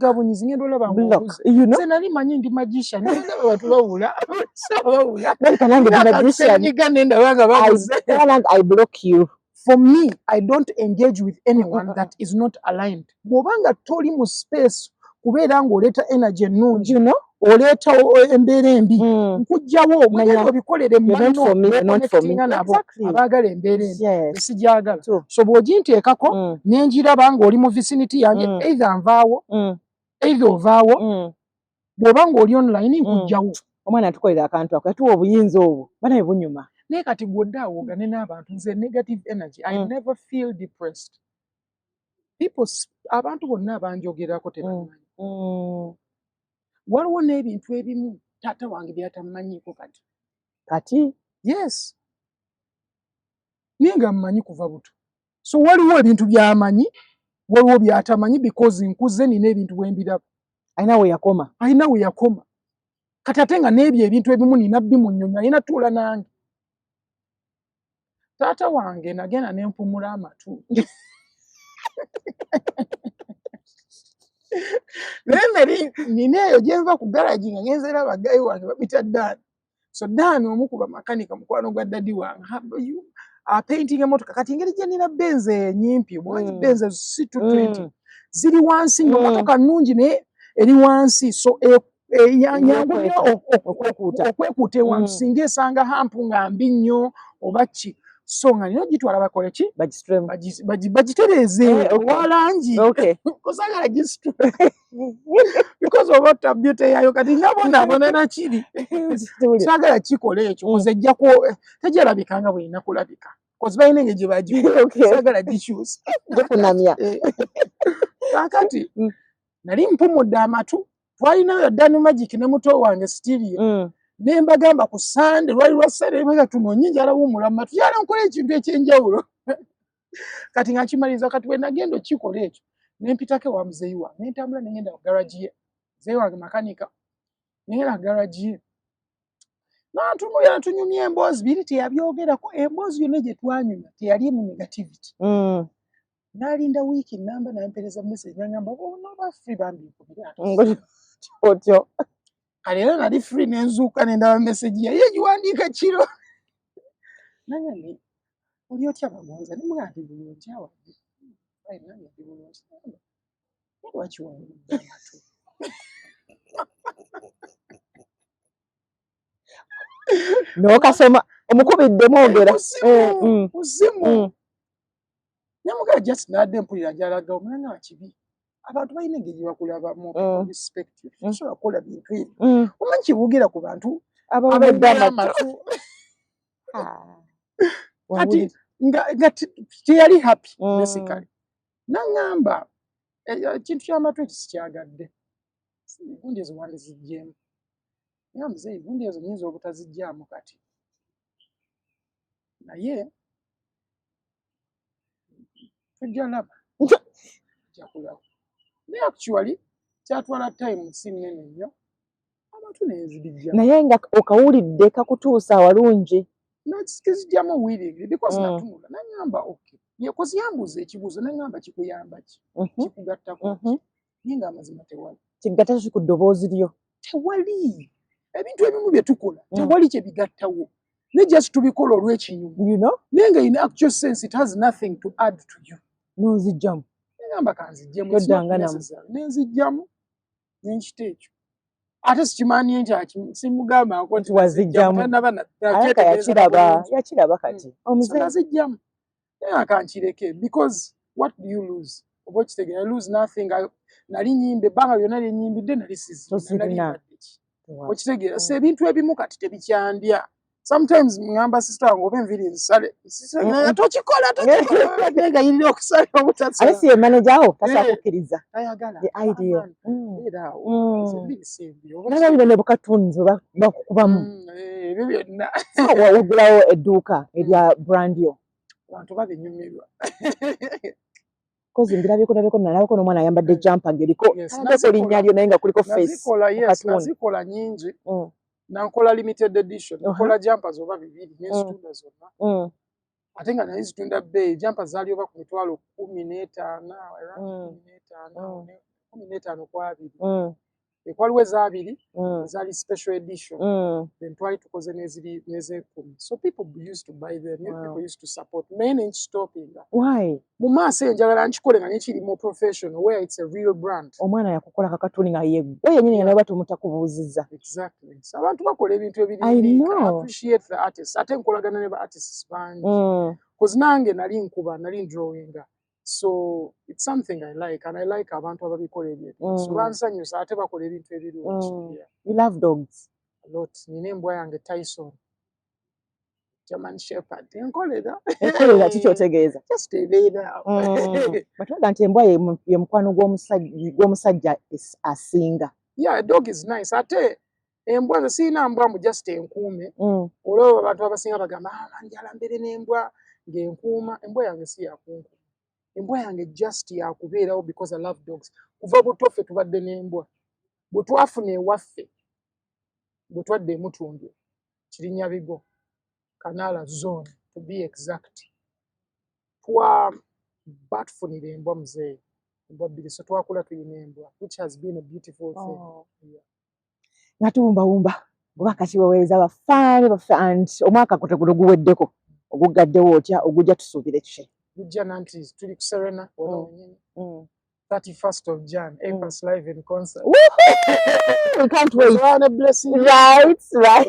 Gabunyizi ngendo laba ngobuzi nze nali manyi ndi magician ndaba abantu bawula sabawula kanange ndi magician niganda banga baguze I block you for me I don't engage with anyone that is not aligned bw'obanga toli mu space kubeera ng'oleeta energy ennungi oleeta embeera embi nkujjawo manya obikolere connectinga nabo abaagala embeera embi esigyagala so bw'oginteekako nenjiraba ng'oli mu vicinity yange either nvaawo either ovaawo bw'oba ng'oli online nkujjawo omwana atukolera akantu ako yatuwa obuyinza obwo banaye bunyuma naye kati gw'odde awoogane n'abantu nze negative energy I never feel depressed abantu bonna abanjogerako tebamanyi waliwo n'ebintu ebimu taata wange byatamanyiiko kati yes naye nga mmanyi kuva buto so waliwo ebintu by'amanyi waliwo by'atamanyi because nkuze nina ebintu bwe mbiraba alina we yakoma kati ate nga n'ebyo ebintu ebimu nina bimunnyonnyo alina tuula nange taata wange nagenda ne mpumula amatu naye nina eyo gye nva ku garagi nga ngenze era bagayi wange babita Daani so Daani omu ku bamakanika mukwano gwa dadi wange apainting emotoka kati engeri gye nina benze enyimpi bwanyi benze si 220 ziri wansi ng'emotoka nnungi naye eri wansi so yangu nnyo okwekuuta ewantu singa esanga hampu nga mbi nnyo oba ki so nga nina ogitwala bakole ki bagitereeze owalangi kozagala gisitula because of beauty yayo kati nabonaabona nakiri sagala kikola ekyo koze ejjako tejalabikanga bweyina kulabika kozi balina engeri gye bagisagala gikyusa gifunamya kakati nali mpumudde amatu twalinayo Dani Magic ne muto wange Stirio nemba gamba ku Sunday lwali lwa Sunday mega tunoonye njala wumulama tuyala nkola ekintu ekyenjawulo kati nga kimaliza kati bwe nagenda okikola ekyo nempitako wa muzeeyi wange nentambula nengenda ku garage ye muzeeyi wange makanika nengenda ku garage ye n'antunuulira tunyumya emboozi biri teyabyogerako emboozi yonna gye twanyumya teyalimu negativity n'alinda wiiki namba nampereza message nangamba onaba free bambikubira otyo kale era nali free nenzuuka nendaba message yaye giwandiika kiro nangani oli otya bagonza nimugaa nti bulungi awadde nange ndi bulungi lwaki wangudde amatu n'okasoma omukubidde mwogera kuzimu namugaa just nadde mpulira gyalagawo munanga wakibi abantu balina engeri gye bakulabamu respect tosobola kukola bintu ebyo omanyi kibugira ku bantu abawedde amatu kati nga teyali happy basically nangamba ekintu ky'amatu ekyo sikyagadde gundi ezo wandiziggyemu naye muzeeyi gundi ezo nyinza obutaziggyaamu kati naye tujja laba tujja kulaba naye actually kyatwala time si nnene nnyo amatu nezibijja naye nga okawulidde kakutuusa walungi nakizijjamu willingly because natunula nangamba okay yekozi yambuuza ekibuuzo nangamba kikuyamba ki kikugattako naye nga amazima tewali kigatta ki ku ddoboozi lyo tewali ebintu ebimu bye tukola tewali kye bigattawo ne just tubikola olw'ekinyumu naye nga in actual sense it has nothing to add to you n'ozijjamu nangamba kanzijjemu nenzijjamu nenkita ekyo ate sikimaaniye nti simugamba nti wazijjamu yakiraba kati nazijjamu naye akankireke because what do you lose oba okitegeera lose nothing nali nyimba ebbanga lyonna lyenyimbidde nali sizinalinalimbadeki okitegeera so ebintu ebimu kati tebikyandya sometimes ngamba sister wange oba enviri nzisale tokikola negayirira okusala obutasala ale si ye manager awo tasakukkiriza ayagala idea era awo enviri simbi naba bino ne bukatunzi bakukubamu ebyo byonna wagulawo edduuka erya brand yo abantu babinyumirwa kozi ndabiko nalabako n'omwana ayambadde jampa ngeriko linnya lyo naye nga kuliko face nazikola nyingi nankola limited edition nkola jampa zoba bibiri nezitunda zonna ate nga naye zitunda bbeeyi jampa zaali oba ku mitwalo 15 15 ku abiri ekwaliwo ezabiri zaali special edition then twali tukoze n'ezekumi so people used to buy them people used to support naye nkistopinga mu maaso eyo njagala nkikole nga nekiri mu professional where it's a real brand omwana yakukola kakatuni nga yegwe yenyini nga nawe batumutakubuuzizza exactly so abantu bakola ebintu ebiri appreciate the artists ate nkolagana ne ba artists bangi cause nange nali ndrawinga so it's something I like and I like abantu ababikola ebintu so bansanyusa ate bakola ebintu ebirungi you love dogs a lot nina embwa yange Tyson German Shepherd enkolera kikyotegeeza just ebeera batulaga nti embwa ye mukwano gw'omusajja asinga yeah dog is nice ate embwa nze siina mbwa mu just enkuume olwo abantu abasinga bagamba njala mbere n'embwa ng'enkuuma embwa yange si yakunkuuma embwa yange just yakubeerawo because I love dogs kuva buto ffe tubadde n'embwa bwe twafuna ewaffe bwe twadde emutundu Kirinnya Bigo Kanala zone to be exact batufunira embwa muzeeyi embwa bbiri so twakula tuyina embwa which has been a beautiful thing nga tuwumbawumba oba kati weweereza abafaani baffe and omwaka guno guweddeko ogugaddewo otya ogujja tusuubire ki gujja nanti tuli ku Serena olwonyini 31st of Jan Empress live in concert we can't wait right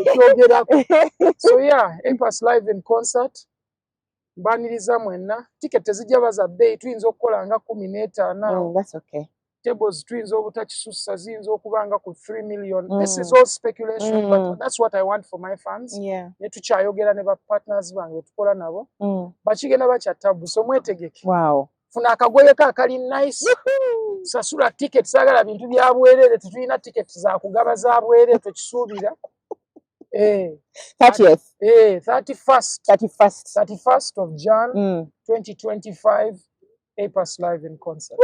so yeah Empress live in concert mbaniriza mwenna ticket tezijja baza bbeeyi tuyinza okukola nga 15 that's okay tables tuyinza obutakisussa ziyinza okubanga ku 3 million this is all speculation but that's what I want for my fans ne tukyayogera ne ba partners bange tukola nabo bakigenda bakyattabu so mwetegeke funa akagoye akali nice sasula ticket saagala bintu bya bwerere tetulina ticket za kugaba za bwerere tukisuubira 30th. 31st of Jan 2025, APAS Live in concert.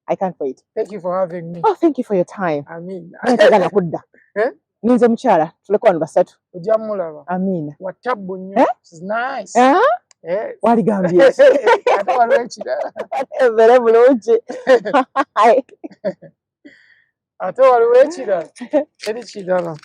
I can't wait. Thank you for having me. Oh, thank you for your time. Amin. Ntegana kudda. Ninze mukyala tuleko wano basatu. Ojja mulaba. Amina. Watabbu nnyo. It's nice. Waligambye. Ate waliwo ekirala. Evere bulungi. Ate waliwo ekirala. Teri kirala.